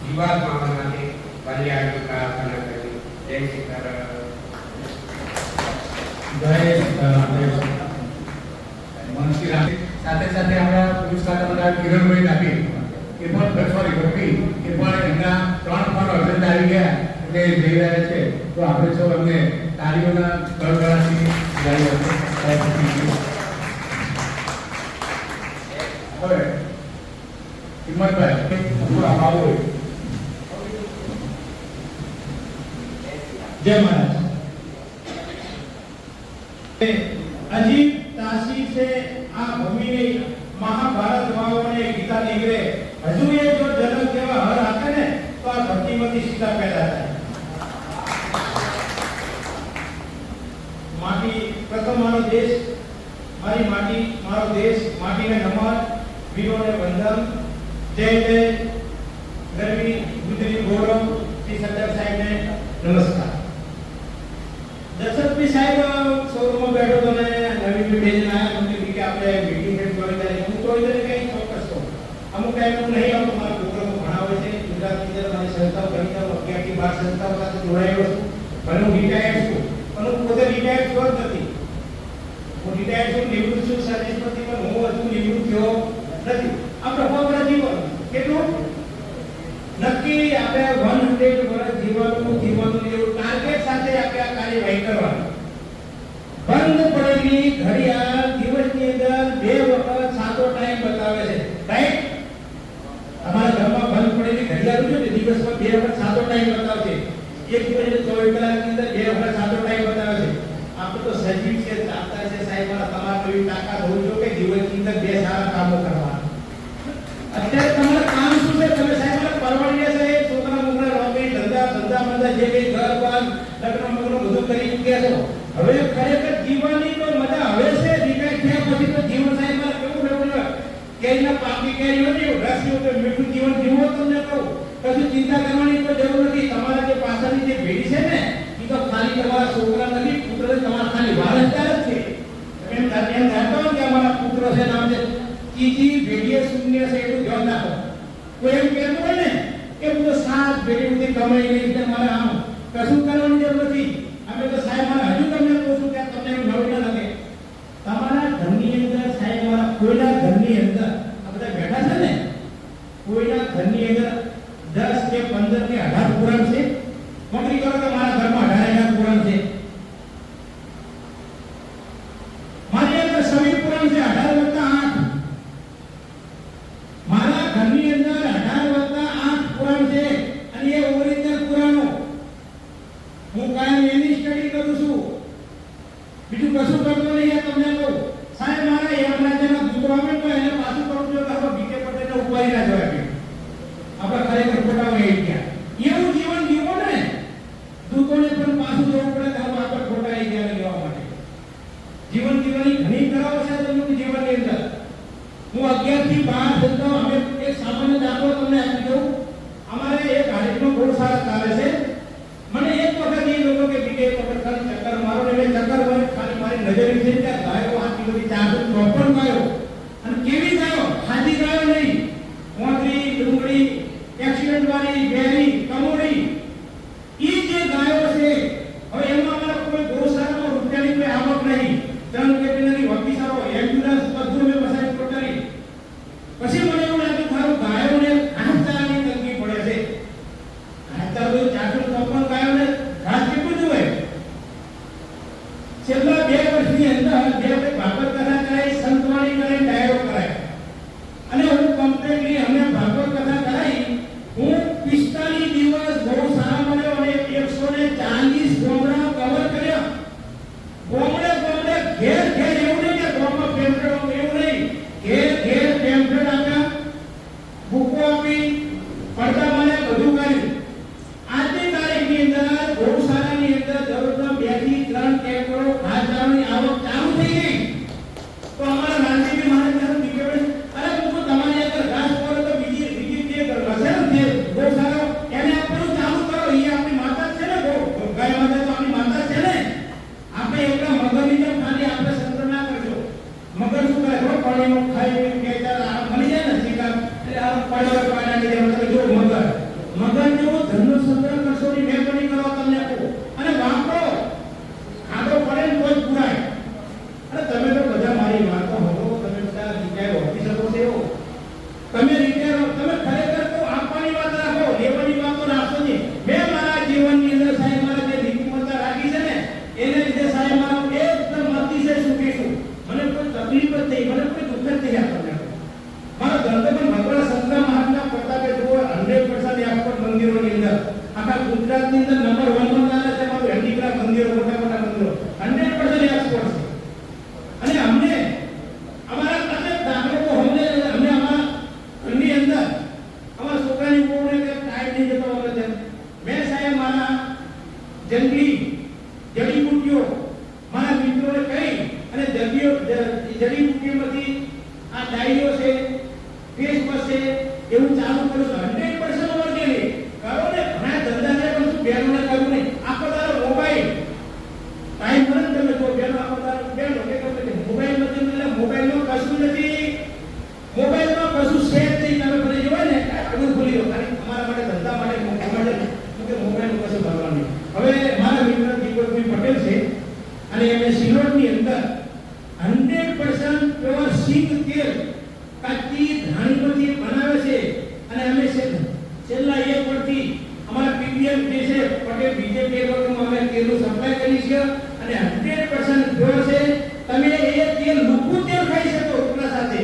જીવાત્મા માટે કલ્યાણની પ્રાર્થના કરવી. જય સીતારામ. સાથે સાથે આપણા પુરસ્કાર કિરણભાઈ નાખી એ પણ સોરી ગોપી એ પણ એમના 3 ફોન અર્જન્ટ આવી ગયા એટલે જઈ રહ્યા છે. તો આપણે સૌ અમને તાળીઓના કળકળાથી હવે હિંમતભાઈ जय महाराज। अजीब तासीर से आ भूमि ने महाभारत भावों ने गीता निगरे हजू ये जो जन्म केवा हर आते ने तो आ धरती मती सीधा पैदा થાય. माटी प्रथम मारो देश, मारी माटी मारो देश, माटी ने नमन, वीरों ने वंदन. जय जय गरवी गुजरी गौरव श्री सज्जन साहब ने नमस्कार. दशरथ साहब शोरूम में बैठो तो ने नवी मीटिंग आया मुझे कि आपने मीटिंग में જોઈ જાય હું તો ઇધર કઈ ચોક્કસ તો અમુક ટાઈમ હું નહીં આવતો. મારા છોકરાઓ ભણાવે છે ગુજરાતની અંદર મારી સંસ્થાઓ ઘણી તો 11 થી 12 સંસ્થાઓ સાથે જોડાયેલો છું. પણ હું રિટાયર્ડ છું, પણ હું પોતે રિટાયર્ડ થયો જ નથી. હું રિટાયર્ડ છું, નિવૃત્ત છું સર્વિસ પરથી, પણ હું હજુ નિવૃત્ત થયો નથી. આ પ્રભાવના જીવન કેટલું નક્કી આપણે 100 વર્ષ જીવવાનું એવું ટાર્ગેટ સાથે આપણે આ કાર્યવાહી કરવાની. બંધ પડેલી ઘડિયાળ દિવસની અંદર 2 વખત સાતો ટાઈમ બતાવે છે. રાઈટ? અમારા ઘરમાં બંધ પડેલી ઘડિયાળ છે ને દિવસમાં 2 વખત સાતો ટાઈમ બતાવે છે. એક દિવસ 24 કલાકની અંદર 2 વખત સાતો ટાઈમ બતાવે છે. આપણે તો સજીવ છે, ચાલતા છે સાહેબ. તમારે એવી તાકાત હોવી જોઈએ કે દિવસની અંદર 2 સારા કામો કરવા. અત્યારે તમારું કામ શું છે? તમે સાહેબ પરવડીએ છે છોકરા મોકરા નોકરી ધંધા મંદા જે કઈ ઘર બાર લગ્ન મગ્ન બધું કરી ચૂક્યા છો. હવે ખરેખર જીવવાની તો મજા હવે છે. રિટાયર થયા પછી તો જીવન સાહેબ કેવું રહેવું? કેરીના પાકી કેરી નથી, રસ જેવું મીઠું જીવન જીવો. તમને કહું કશું ચિંતા કરવાની તો જરૂર નથી. તમારા જે પાછળની જે ભેડી છે ને એ તો ખાલી તમારા છોકરા નથી, પુત્ર તમારા ખાલી વારસદાર જ છે. તમે એમ ધારતા હો કે અમારા પુત્ર છે નામ છે ચીજી ભેડીએ શૂન્ય છે, એટલું ધ્યાન રાખો. કોઈ એમ કહેતું હોય ને કે હું તો 7 ભેડી સુધી કમાઈ લઈશ ને મારે આમ કશું કરવાની જરૂર નથી. અમે તો સાહેબ મારે હજુ તમને કહું છું કે તમને એવું નવું ના લાગે. તમારા ઘરની અંદર સાહેબ મારા કોઈના ઘરની અંદર આ બધા બેઠા છે ને, કોઈના ઘરની અંદર 10 કે 15 કે 18 પુરાણ છે ઘરની અંદર 18+8 પુરાણ છે અને એ ઓરિજિનલ પુરાણો હું કાયમ એની સ્ટડી કરું છું, બીજું કશું કરતો નહીં. આ તમને કહું સાહેબ મારા યમરાજાના દૂતો આવે તો એને પાછું કરું છું કે આપણે બીકે પટેલને ઉપાડી ના જવા દે, આપણે ખરેખર ખોટા હોય ગયા. એવું જીવન જીવો ને દૂતોને પણ પાછું જવું પડે તો આપણે ખોટા આવી ગયા લેવા માટે. જીવન જીવવાની ઘણી કરાવો છે તમને જીવનની અંદર. હું 11 થી 12 જતો અમે એક સામાન્ય દાખલો તમને આપી દઉં. અમારે એક હારીનો બહુ સારા ચાલે છે. મને એક વખત એ લોકો કે બીજે એક વખત ખાલી ચક્કર મારો ને ચક્કર મારી ખાલી મારી નજરે થઈ ગયા ગાયો આટલી બધી 453 ગાયો અને કેવી ગાયો હાજી ગાયો નહીં, મોંઘી ડુંગળી એક્સિડન્ટ વાળી બેરી કમોડી ઈ જે ગાયો છે. હવે એમાં અમારા કોઈ ગૌશાળામાં રૂપિયાની કોઈ આવક નહીં, 3 કેટેગરી ઓફિસરો એમ્બ્યુલન્સ બધું મેં પસારી કરી. પછી મને એવું લાગ્યું મારું ગાયોને ઘાસચારાની તંગી પડે છે. ઘાસચારો 453 ગાયોને ઘાસ કેટલું જોઈએ? છેલ્લા 2 વર્ષની અંદર જે ભાગવત કથા કરાઈ, સંતવાણી કરાઈ, ડાયરો કરાય અને હું કમ્પ્લીટલી અમે ભાગવત કથા કરાઈ. હું 45 દિવસ ગૌશાળા મળ્યો અને 140 ગોમડા કવર કર્યા. ગોમડે ઘેર ઘેર એવું નહીં કે ગોમમાં પેમ્ફલેટ એવું નહીં, ઘેર ઘેર પેમ્ફલેટ આપ્યા, બુકો આપી, પડદા માર્યા, બધું કર્યું. આજની તારીખની અંદર ગૌશાળાની અંદર દરરોજના 2 થી 3 ટેકરો ઘાસચારાની આવક ચાલુ થઈ ગઈ. તો અમારા નાનજીભાઈ મારે ત્યારે બીકે અરે હું તમારી અંદર ઘાસ કરો તો બીજી જે હશે ને ગૌશાળા એને આપણું ચાલુ કરો. એ આપણી માતા છે ને, ગાય માતા તો આપણી માતા છે ને. આપણે એકલા મગરની જેમ ખાલી આપણે સંગ્રહ ના કરજો. મગર શું કરે ખબર? પાણીમાં ખાઈ કે આરામ મળી જાય ને શિકાર એટલે આમ પાડાની જેમ તમે જો મગર જેવો ધનનો સંગ્રહ કરશો ની મહેરબાની કરો તમને આપો અને વાપરો. ખાધો પડે ને કોઈ પુરાય. અને તમે તો બધા મારી વાતો હો, તમે બધા રિટાયર ઓફિસરો છો, તમે રિટાયર તમે ખરેખર તો આપવાની વાત રાખો, લેવાની વાતો રાખો નહીં. મેં મારા જીવનની અંદર સાહેબ મારા જે નીતિમત્તા રાખી છે ને એને લીધે સાહેબ મારો એકદમ અતિશય સુખી છું. મને કોઈ તકલીફ જ નહીં, મને કોઈ દુઃખ જ નહીં આપણને. મારો ધંધો પણ ભગવાન સંત મહાત્મા પ્રતાપે જુઓ 100% આપકોટ મંદિરોની અંદર આખા ગુજરાતની અંદર નંબર 1 માં ચાલે છે મારું હેન્ડીક્રાફ્ટ મંદિરો, મોટા મોટા મંદિરો 100% એક્સપોર્ટ છે. અને અમને અમારા અનેક દાખલો તો અમને અમારા ઘરની અંદર અમારા છોકરાની બહુને કે ટાઈમ નહીં જતો વગર છે. મેં સાહેબ મારા જંગલી જડીબુટ્ટીઓ મારા મિત્રોને કહી અને જડીબુટ્ટીઓમાંથી આ ડાયરીઓ છે, ફેસ વોશ છે એવું ચાલુ કર્યું. 100% ઓર્ગેનિક કરો ને. ઘણા ધંધાને પણ શું બેનોને કર્યું નહીં. આખો તારો મોબાઈલ ટાઈમ પર તમે જો બેનો આખો તારો બેનો કે તમે મોબાઈલ નથી એટલે મોબાઈલમાં કશું નથી, મોબાઈલમાં કશું સેટ નહીં. તમે ભલે જોવાય ને આગળ ભૂલી જાઓ ખાલી અમારા માટે ધંધા માટે મોબાઈલ કશું ભરવાનું નહીં. હવે મારા મિત્ર દીપકભાઈ પટેલ છે અને એમને સિલોટની અંદર 100% પ્યોર સિંગ તેલ કાચી ધાણીમાંથી બનાવે છે. અને અમે છેલ્લા 1 વર્ષથી અમારા પીપીએમ જે છે પટેલ બીજેપી વર્ગમાં અમે તેલનું સપ્લાય કરી છે અને 100% પ્યોર છે. તમે એ તેલ મૂકવું તેલ ખાઈ શકો રોટલા સાથે.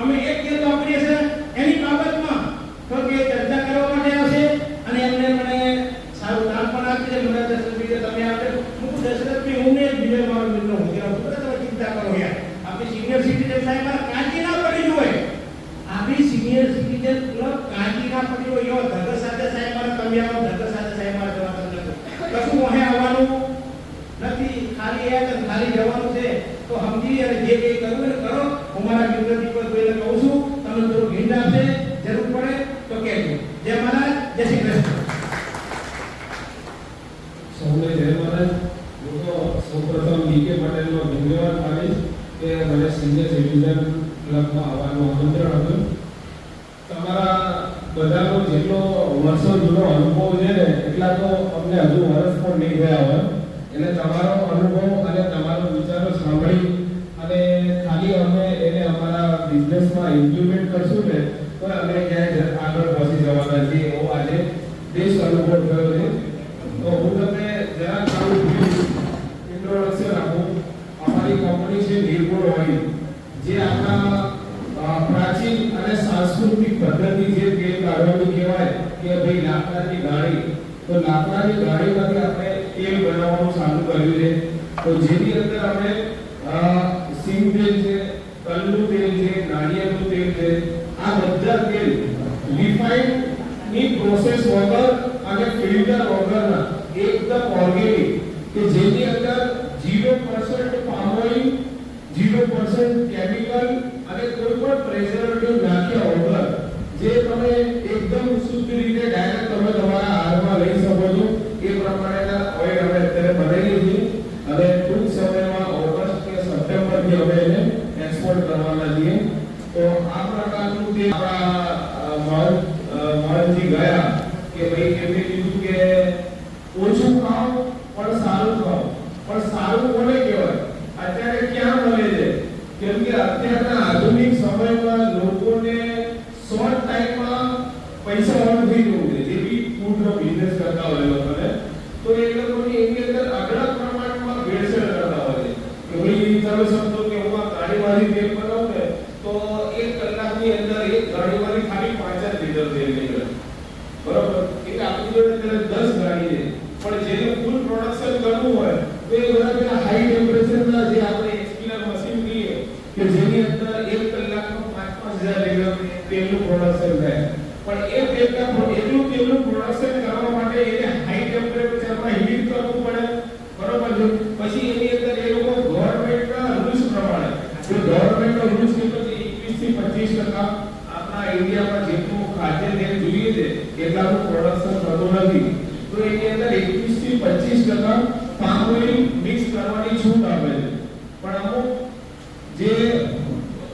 અમે એક તેલ વાપરીએ છીએ એની બાબતમાં તો કે ચર્ચા કરવા માટે આવશે અને એમને મને સારું નામ પણ આપી છે. મને દશરથભાઈ તમે આપણે હું દશરથભાઈ હું ને બીજો મારો મિત્ર હું કે તમે ચિંતા કરો યાર. આપણી સિનિયર સિટીઝન સાહેબ કાંચી ના પડી જોઈએ. આપણી સિનિયર સિટીઝન ક્લબ કાંચી ના પડી હોય એવો ધગર સાથે સાહેબ મારે તમે આવો, ધગર સાથે સાહેબ મારે જવાનું નથી. કશું વહે આવવાનું નથી, ખાલી યાર ખાલી જવાનું છે. તો સમજી અને જે કંઈ કરવું ને કરો. હું મારા મિત્ર દીપકભાઈને કહું છું તમે થોડું હિંડ આપશે, જરૂર પડે તો કહેજો. જય મહારાજ, જય શ્રી કૃષ્ણ. સૌને જય મહારાજ. હું તો સૌપ્રથમ બીકે પટેલનો ધન્યવાદ માનીશ કે મને સિનિયર સિટીઝન ક્લબમાં આવવાનું આમંત્રણ હતું. તમારા બધાનો જેટલો વર્ષો જૂનો અનુભવ છે ને એટલા તો અમને હજુ વર્ષ પણ નહીં થયા હોય. એટલે તમારો અનુભવ અને તમારો વિચારો સાંભળી અને ખાલી અમે એને અમારા બિઝનેસમાં ઇમ્પ્લિમેન્ટ કરશું ને તો અમે ક્યાંય આગળ પહોંચી જવાના છીએ એવો આજે દેશ અનુભવ થયો છે. તો હું તમને જરા સારું ઇન્ટ્રોડક્શન આપું. અમારી કંપની છે નિર્ગુણ ઓઇલ, જે આપણા પ્રાચીન અને સાંસ્કૃતિક પદ્ધતિ છે તે કાઢવાની કહેવાય કે ભાઈ લાકડાની ગાડી, તો લાકડાની ગાડીમાંથી આપણે તેલ બનાવવાનું ચાલુ કર્યું છે. તો જેની અંદર આપણે સિંગ તેલ છે, તલનું તેલ છે, નાળિયેરનું તેલ છે, આ બધા તેલ રિફાઇન્ડ ની પ્રોસેસ વગર અને ફિલ્ટર વગરના એકદમ ઓર્ગેનિક કે જેની અંદર 0% પામ ઓઇલ, 0% કેમિકલ અને કોઈ પણ પ્રેઝર્વેટિવ નાખ્યા વગર જે તમે એકદમ શુદ્ધ રીતે ડાયરેક્ટ તમે તમારા આહારમાં લઈ શકો છો એ પ્રમાણેના ઓઇલ અમે અત્યારે બનાવીએ છીએ અને ટૂંક સમયમાં ઓગસ્ટ કે સપ્ટેમ્બરથી અમે એને એક્સપોર્ટ કરવાના છીએ. તો આ પ્રકારનું તે આપણા મહંતજી ગયા કે ભાઈ એમને કીધું કે ઓછું ખાઓ પણ સારું ખાઓ. પણ સારું કોને કહેવાય? અત્યારે ક્યાં મળે છે? કેમ કે અત્યારના આધુનિક સમયમાં લોકોને શોર્ટ ટાઈમમાં પૈસા વાળું થઈ જવું છે, જે બી ફૂડનો બિઝનેસ કરતા હોય લોકોને, તો એ લોકોની એની અંદર અઢળક પ્રમાણમાં ભેળસેળ કરતા હોય છે કે ભાઈ તમે સમજો કે હું આ ગાડીવાળી તેલ બનાવું ને તો 1 કલાકની અંદર એક ગાડીવાળી ખાલી 5 લીટર તેલ નીકળે, બરોબર? એટલે આપણી જોડે 10 ગાડી છે, પણ જેને ફૂલ પ્રોડક્શન કરવું હોય તો એ બધા પેલા હાઈ ટેમ્પરેચરના જે આપણે એક્સપીલર મશીન કહીએ કે જેની અંદર 1 કલાકમાં 5-5000 લીટર તેલનું પ્રોડક્શન થાય. પણ એ એટલું તેલનું પ્રોડક્શન કરવા માટે એને હાઈ ટેમ્પરેચરમાં હીટ કરવું પડે, બરોબર છે? પછી એની અંદર એ લોકો ગવર્નમેન્ટના રૂલ્સ પ્રમાણે, જો ગવર્નમેન્ટનો રૂલ્સ કેટલો છે 21 થી 25% આપણા ઇન્ડિયામાં જેટલું ખાદ્ય તેલ જોઈએ છે એટલાનું પ્રોડક્શન થતું નથી, તો એની અંદર 21 થી 25% પામ ઓઇલ મિક્સ કરવાની છૂટ આપે છે. પણ અમુક જે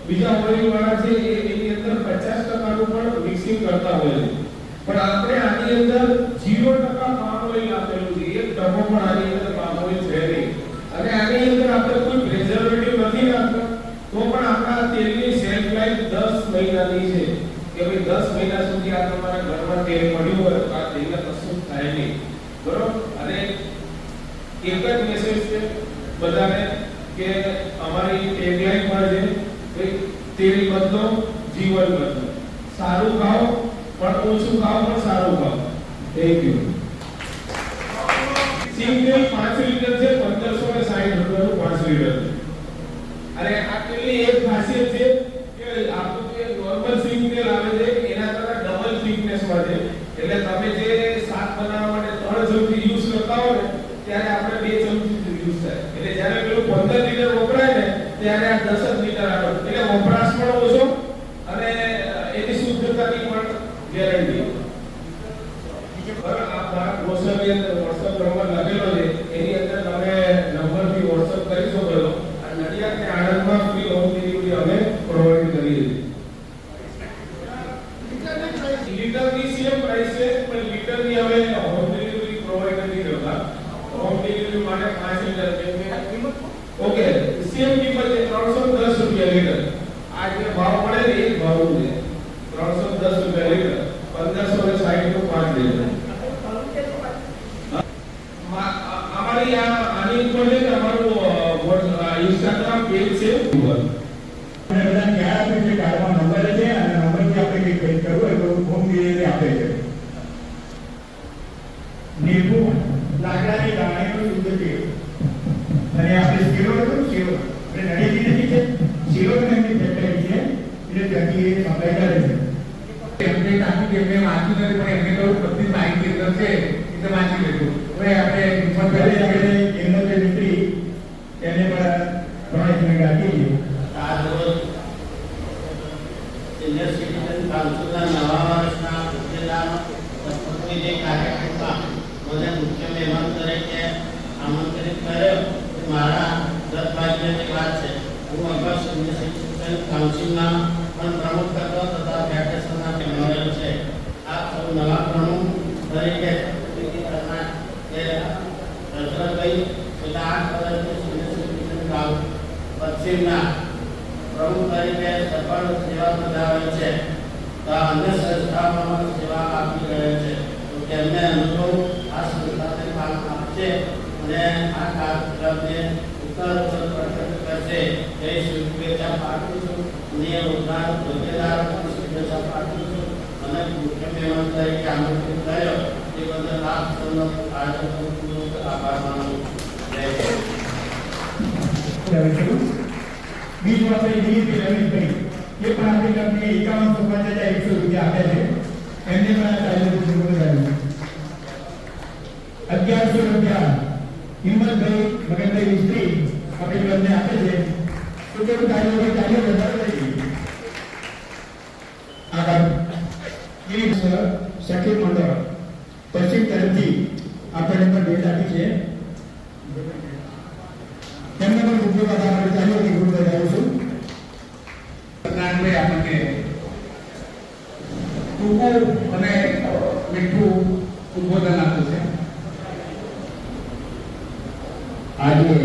બીજા ઓઇલ વાળા છે એની અંદર 50% નું પણ મિક્સિંગ કરતા હોય છે. પણ આપણે આની અંદર 0% પામ ઓઇલ આપેલું છે, એક ડબ્બો પણ આની અંદર પામ ઓઇલ છે નહીં. અને આની અંદર આપણે કોઈ પ્રિઝર્વેટિવ નથી નાખતા તો પણ આપણા તેલની શેલ્ફ લાઈફ 10 મહિનાની છે કે ભાઈ 10 મહિના સુધી આ તમારા ઘરમાં તેલ પડ્યું હોય તો આ તેલને કશું થાય નહીં, બરોબર? અને એક જ મેસેજ છે બધાને કે અમારી ટેગલાઈન પર છે તેલ બદલો જીવન બદલો. સારું ખાઓ પણ ઓછું ખાઓ પણ સારું ખાઓ. Thank you. સિંગ તેલ 5 લીટર છે, 1560 રૂપિયાનું 5 લીટર. અને આ તેલની એક ખાસિયત છે કે આપણું જે નોર્મલ સિંગ તેલ આવે છે એના કરતા ડબલ થિકનેસમાં છે. એટલે તમે જે શાક બનાવવા માટે 3 ચમચી યુઝ કરતા હો ને ત્યારે આપણે 2 ચમચી યુઝ થાય. એટલે જ્યારે પેલું 15 લીટર વપરાય ને ત્યારે આ 10 લીટર આવે. એટલે વપરાશ પણ ઓછો અને એની શુદ્ધતાની પણ ગેરંટી. આ મારા ગ્રોસરી અંદર WhatsApp નંબર લખેલો છે, એની અંદર તમે નંબરથી WhatsApp કરી શકો છો. આ નડિયાદ અને આણંદમાં ફ્રી હોમ ડિલિવરી અમે પ્રોવાઈડ કરીએ છીએ. લીટરની સેમ પ્રાઇસ છે પણ લીટરની અમે હોમ ડિલિવરી પ્રોવાઈડ નથી કરતા. હોમ ડિલિવરી માટે 5 લીટર કેમ ઓકે સેમ કિંમત છે 310 રૂપિયા લીટર. આ જે ભાવ મળે ને એ ભાવ છે 310 રૂપિયા લીટર, 1560 નું 5 લીટર. અમારી આની ઉપર છે અમારું ઇન્સ્ટાગ્રામ પેજ છે. અને બધા ક્યાં આપે છે? કાર્ડમાં નંબર છે અને નંબરથી આપણે કંઈક ખરીદ કરવું હોય તો હોમ ડિલિવરી આપે છે. નિર્ભૂ લાકડાની લાકડીનું શુદ્ધ તેલ અને આપણે શીરો હતું શીરો આપણે નડીથી નથી છે શીરો એમની ફેક્ટરી છે એટલે ત્યાંથી એ સપ્લાય કરે છે. એમને ટાંકી કે એમને વાંચી નથી પણ એમને કહ્યું બધી માહિતી અંદર છે એટલે વાંચી લેજો. હવે આપણે કિંમત પહેલે આપણે એમનો જે મિત્રી એને પણ 3 મિનિટ આપી છે. આજ રોજ સિનિયર સિટીઝન કાઉન્સિલના નવા વર્ષના ઉદ્દેદાનો જે કાર્યક્રમમાં મને મુખ્ય મહેમાન તરીકે આમંત્રિત કર્યો. મારા 10 વાગ્યાની વાત છે. હું અગાઉ સિનિયર સિટીઝન કાઉન્સિલના પણ પ્રમુખ હતો તથા ફેડરેશનના મેમ્બર છે. આ નવા પ્રમુખ તરીકે હજરતભાઈ છેલ્લા 8 વર્ષથી સિનિયર સિટીઝન પશ્ચિમના પ્રમુખ તરીકે સફળ સેવા બજાવે છે. તો અન્ય સંસ્થાઓમાં સેવા આપી રહ્યા છે. તો તેમને અનુભવ આ સંસ્થાને કામ આપશે અને આ કાર્યક્રમને ઉત્તરોત્તર કરશે. જય શુભેચ્છા પાઠવું છું. અને ઉદ્ધાર હોદ્દેદાર શુભેચ્છા પાઠવું છું અને મુખ્ય મહેમાન તરીકે આમંત્રિત કર્યો તે બદલ આપ સૌનો આયોજકોનો આભાર માનું છું. બીજું આપણે દિલીપભાઈ રમેશભાઈ એ પણ આપણી કંપનીએ 51,100 રૂપિયા આપ્યા છે. એમને પણ આ તાલીમ જોડાયું. 1100 રૂપિયા હિંમતભાઈ મગનભાઈ મિસ્ત્રી આપણી કંપની આપે છે. તો તે તાલીમ વધારે થઈ આભાર. સખી મંડળ પશ્ચિમ તરફથી આપણને પણ ભેટ આપી છે. તેમને પણ ખૂબ ખૂબ આભાર આપી તાલીમ ખૂબ વધારું છું. સત્યનારાયણભાઈ આપણને ટૂંકું અને મીઠું ઉદ્બોધન આપ્યું છે. આજે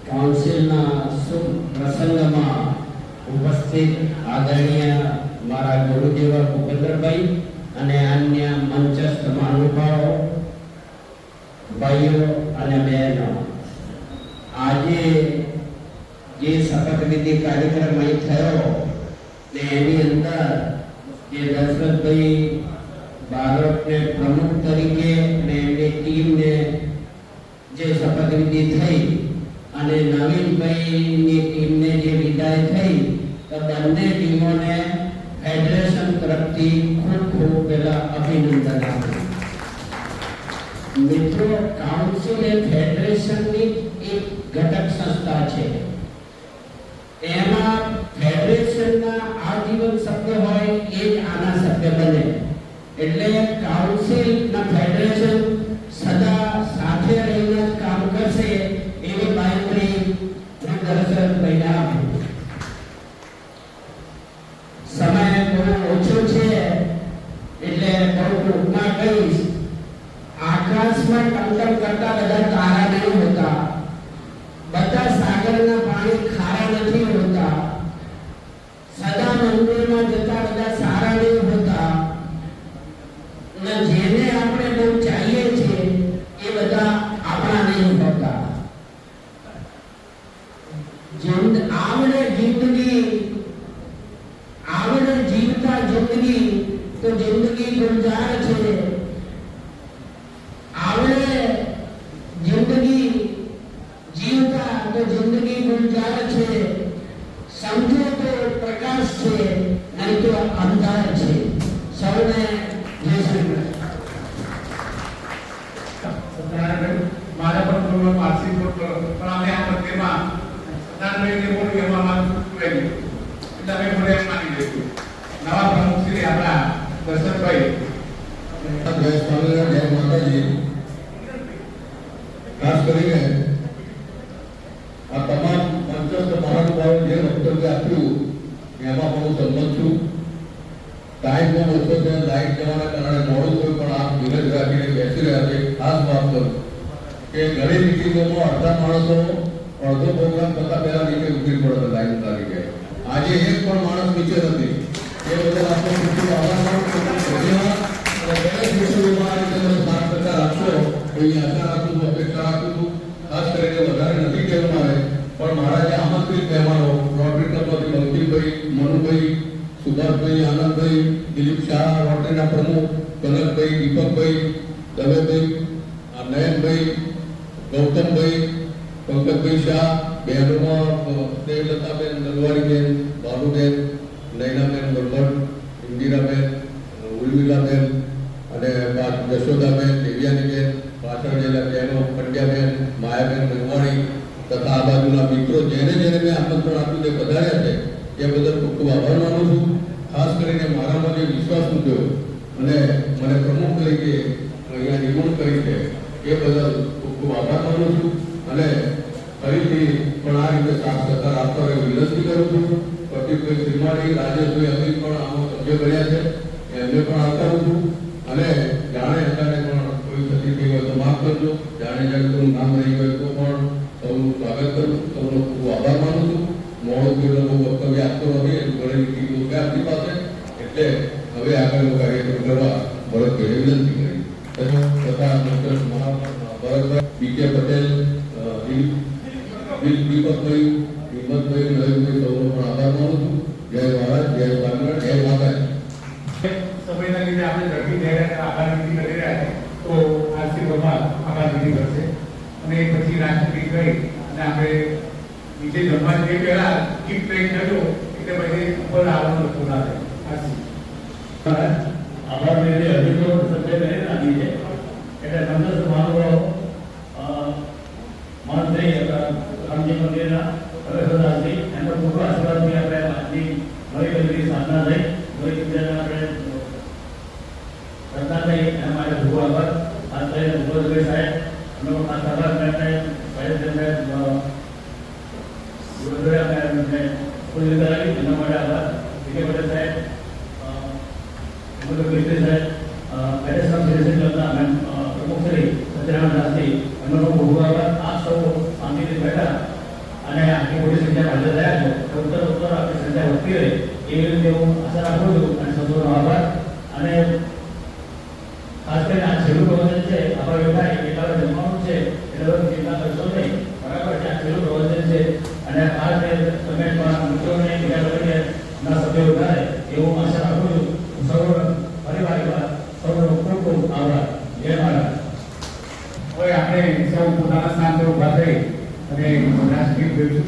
કાઉન્સિલના શુભ પ્રસંગમાં ઉપસ્થિત આદરણીય મારા ગુરુદેવ ભૂપેન્દ્રભાઈ અને અન્ય મંચસ્થ મહાનુભાવો, ભાઈઓ અને બહેનો, આજે જે શપથવિધિ કાર્યક્રમ અહીં થયો ને એની અંદર જે દશરથભાઈ બારોટને પ્રમુખ તરીકે અને એમની ટીમને જે શપથવિધિ થઈ અને નવીનભાઈની ટીમને જે વિદાય થઈ, તો બંને ટીમોને ફેડરેશન તરફથી ખૂબ ખૂબ પહેલા અભિનંદન આપું. મિત્રો, કાઉન્સિલ એ ફેડરેશનની એક ઘટક સંસ્થા છે. એમાં ફેડરેશનના આજીવન સભ્ય હોય એ જ આના સભ્ય બને. એટલે કાઉન્સિલના ફેડરેશન સદા સાથે રહીને કામ કરશે એવી બાંયધરી હું દર્શનભાઈને આપું. સમય બહુ ઓછો છે એટલે બહુ ટૂંકમાં કહીશ. આકાશમાં ટમટમ કરતા બધા તારા નહીં હોતા, બધા સાગરના પાણી ખારા નથી હોતા, સદા મંદિરમાં જતા બધા સારા નહીં હોતા, અને જેને આપણે બહુ ચાહીએ છીએ એ બધા આપણા નહીં હોતા. આવડે જીવતા જિંદગી તો જિંદગી ગુલजार છે. આવડે જિંદગી જીવતા તો જિંદગી ગુલजार છે. સમજો તો પ્રકાશ છે, નહીં તો અંધાર છે. સૌને જય શ્રી કૃષ્ણ. મારા પણ પ્રોગ્રામ આરસી પણ અમે આ પ્રત્યેમાં સત્યનારાયણભાઈને પણ કહેવા માંગુ છું એટલે અમે પણ એમ માની લઈશું. નવા પ્રમુખ શ્રી આપણા દર્શનભાઈ. જય સ્વામિનારાયણ, જય માતાજી. ખાસ કરીને આ તમામ મંચસ્થ મહાનુભાવો જે વક્તવ્ય આપ્યું એમાં પણ હું સંમત છું. ટાઈમ બહુ ઓછો છે, લાઈટ જવાના કારણે મોડું થયું, પણ આપ ધીરજ રાખીને બેસી રહ્યા છે. ખાસ વાત કરું કે ઘણી મિટિંગોમાં અડધા માણસો અડધો પ્રોગ્રામ કરતા પહેલા નીચે ઉતરી પડે, લાઈન લાગી જાય. આજે એક પણ માણસ નીચે નથી. એ બદલ આપણો ખૂબ ખૂબ આભાર માનું છું. ધન્યવાદ. અને દરેક વિષયોમાં આ રીતે તમે સાથ સહકાર આપશો એવી આશા રાખું છું, અપેક્ષા રાખું છું. ખાસ કરીને વધારે નથી કહેવું મારે, પણ મારા જે આમંત્રિત મહેમાનો રોટરી ક્લબમાંથી બંકિમભાઈ, મનુભાઈ, સુભાષભાઈ, આનંદભાઈ, દિલીપ શાહ, રોટરીના પ્રમુખ, કનકભાઈ, દીપકભાઈ, દવેભાઈ, નયનભાઈ, ગૌતમભાઈ, પંકજભાઈ શાહ, બહેનોમાં દેવલતાબેન, નલવાડીબેન, બાબુબેન, નૈનાબેન વરવડ, ઇન્દિરાબેન, ઉર્મિલાબેન અને યશોદાબેન, દેવ્યાનીબેન, પાછળ જેલા બહેનો પંડ્યાબેન, માયાબેન મેઘવાણી તથા આ બાજુના મિત્રો જેને જેને મેં આમંત્રણ આપ્યું તે પધાર્યા છે એ બદલ ખૂબ ખૂબ આભાર માનું છું. ખાસ કરીને મારામાં જે વિશ્વાસ મૂક્યો અને મને પ્રમુખ તરીકે અહીંયા નિમણૂક કરી છે એ બદલ ખૂબ ખૂબ આભાર માનું છું. અને ફરીથી પણ આ રીતે સાથ સહકાર આપવા વિનંતી કરું છું. પ્રદીપભાઈ શ્રીમાળી, રાજેશભાઈ અમિત પણ આમાં સભ્ય બન્યા છે, એમને પણ આવકારું છું. અને જાણે અત્યારે પણ કોઈ ક્ષતિ થઈ હોય તો માફ કરજો. જાણે જાણે કોઈનું નામ રહી હોય તો પણ સૌનું સ્વાગત કરું છું. સૌનો ખૂબ આભાર માનું છું. મોડું થયું બહુ વક્તવ્ય આપતો નથી, ઘણી ટીમો છે આપણી પાસે, એટલે હવે આગળનો કાર્યક્રમ કરવા ભરતભાઈને વિનંતી કરી. તથા ભરતભાઈ, બીકે પટેલ, દીપકભાઈ, હિંમતભાઈ, નવીનભાઈ સૌનો પણ આભાર માનું છું. જય ભારત, જય બાંગ્લા, જય માતા. સમયના લીધે આપણે ઝડપી જઈ રહ્યા હતા, આભાર વિધિ કરી રહ્યા છે. તો આજથી પ્રભાત આભાર વિધિ કરશે અને પછી રાષ્ટ્રગીત ગઈ અને આપણે નીચે જમવા જઈએ પહેલા ગીત ટ્રેન થયો એટલે પછી ઉપર આવવાનું લખવું ના થાય. આજથી આભાર વિધિ હજુ તો સભ્ય કરી નાખી છે એટલે નંદસ માનવો મંત્રી રામજી મંદિરના પ્રવેશદાસજી એમનો પૂર્વ આશીર્વાદથી આપણે આજની નવી કરેલી સાધના થઈ નવી વિદ્યાને આપણે કરતા થઈ એના માટે ખૂબ આભાર. આ કરીને ભૂપતભાઈ સાહેબ એમનો ખાસ આભાર કરીને સાહેબ તેમને પૂરી કરાવી એના માટે આભાર. વિજય પટેલ સાહેબ કૃષ્ણ સાહેબ પેરેસના પ્રેસિડેન્ટ ક્લબના પ્રમુખ શ્રી સત્યનારાયણ દાસજી એમનો ખૂબ આભાર. આપ સૌ શાંતિથી બેઠા અને આટલી મોટી સંખ્યામાં હાજર રહ્યા છો ઉત્તર આપણી સંખ્યા વધતી રહે એવી રીતે હું આશા રાખું છું અને સૌનો આભાર. અને ખાસ કરીને આ છેલ્લું પ્રવચન છે આપણે બેઠા એટલા જમવાનું છે એટલે ચિંતા કરશો નહીં, બરાબર છે. આ છેલ્લું પ્રવચન છે અને આ તમે મિત્રોને બીજા લોકોને ના સભ્યો ઉઠાડે એવું આશા રાખું છું. સૌ પરિવારમાં સૌનો ખૂબ ખૂબ આભાર. જય મહારાજ. હવે આપણે સૌ પોતાના સ્થાન પર ઉભા થઈ અને રાષ્ટ્રગીત ગાઈશું.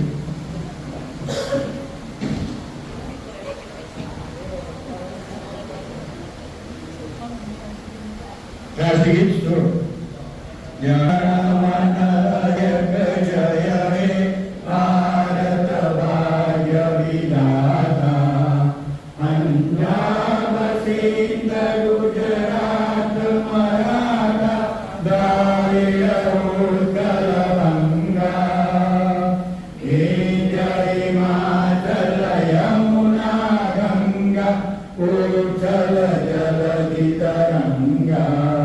રાષ્ટ્રગીત શરૂ. જનગણમન જય હે ભારત ભાગ્ય વિધાતા પંજાબ સિંધ ગુજરાત મરાઠા દ્રાવિડ ઉત્કલ બંગા હે જય માતર યમુના ગંગા ઉચ્છલ જલધિ તરંગા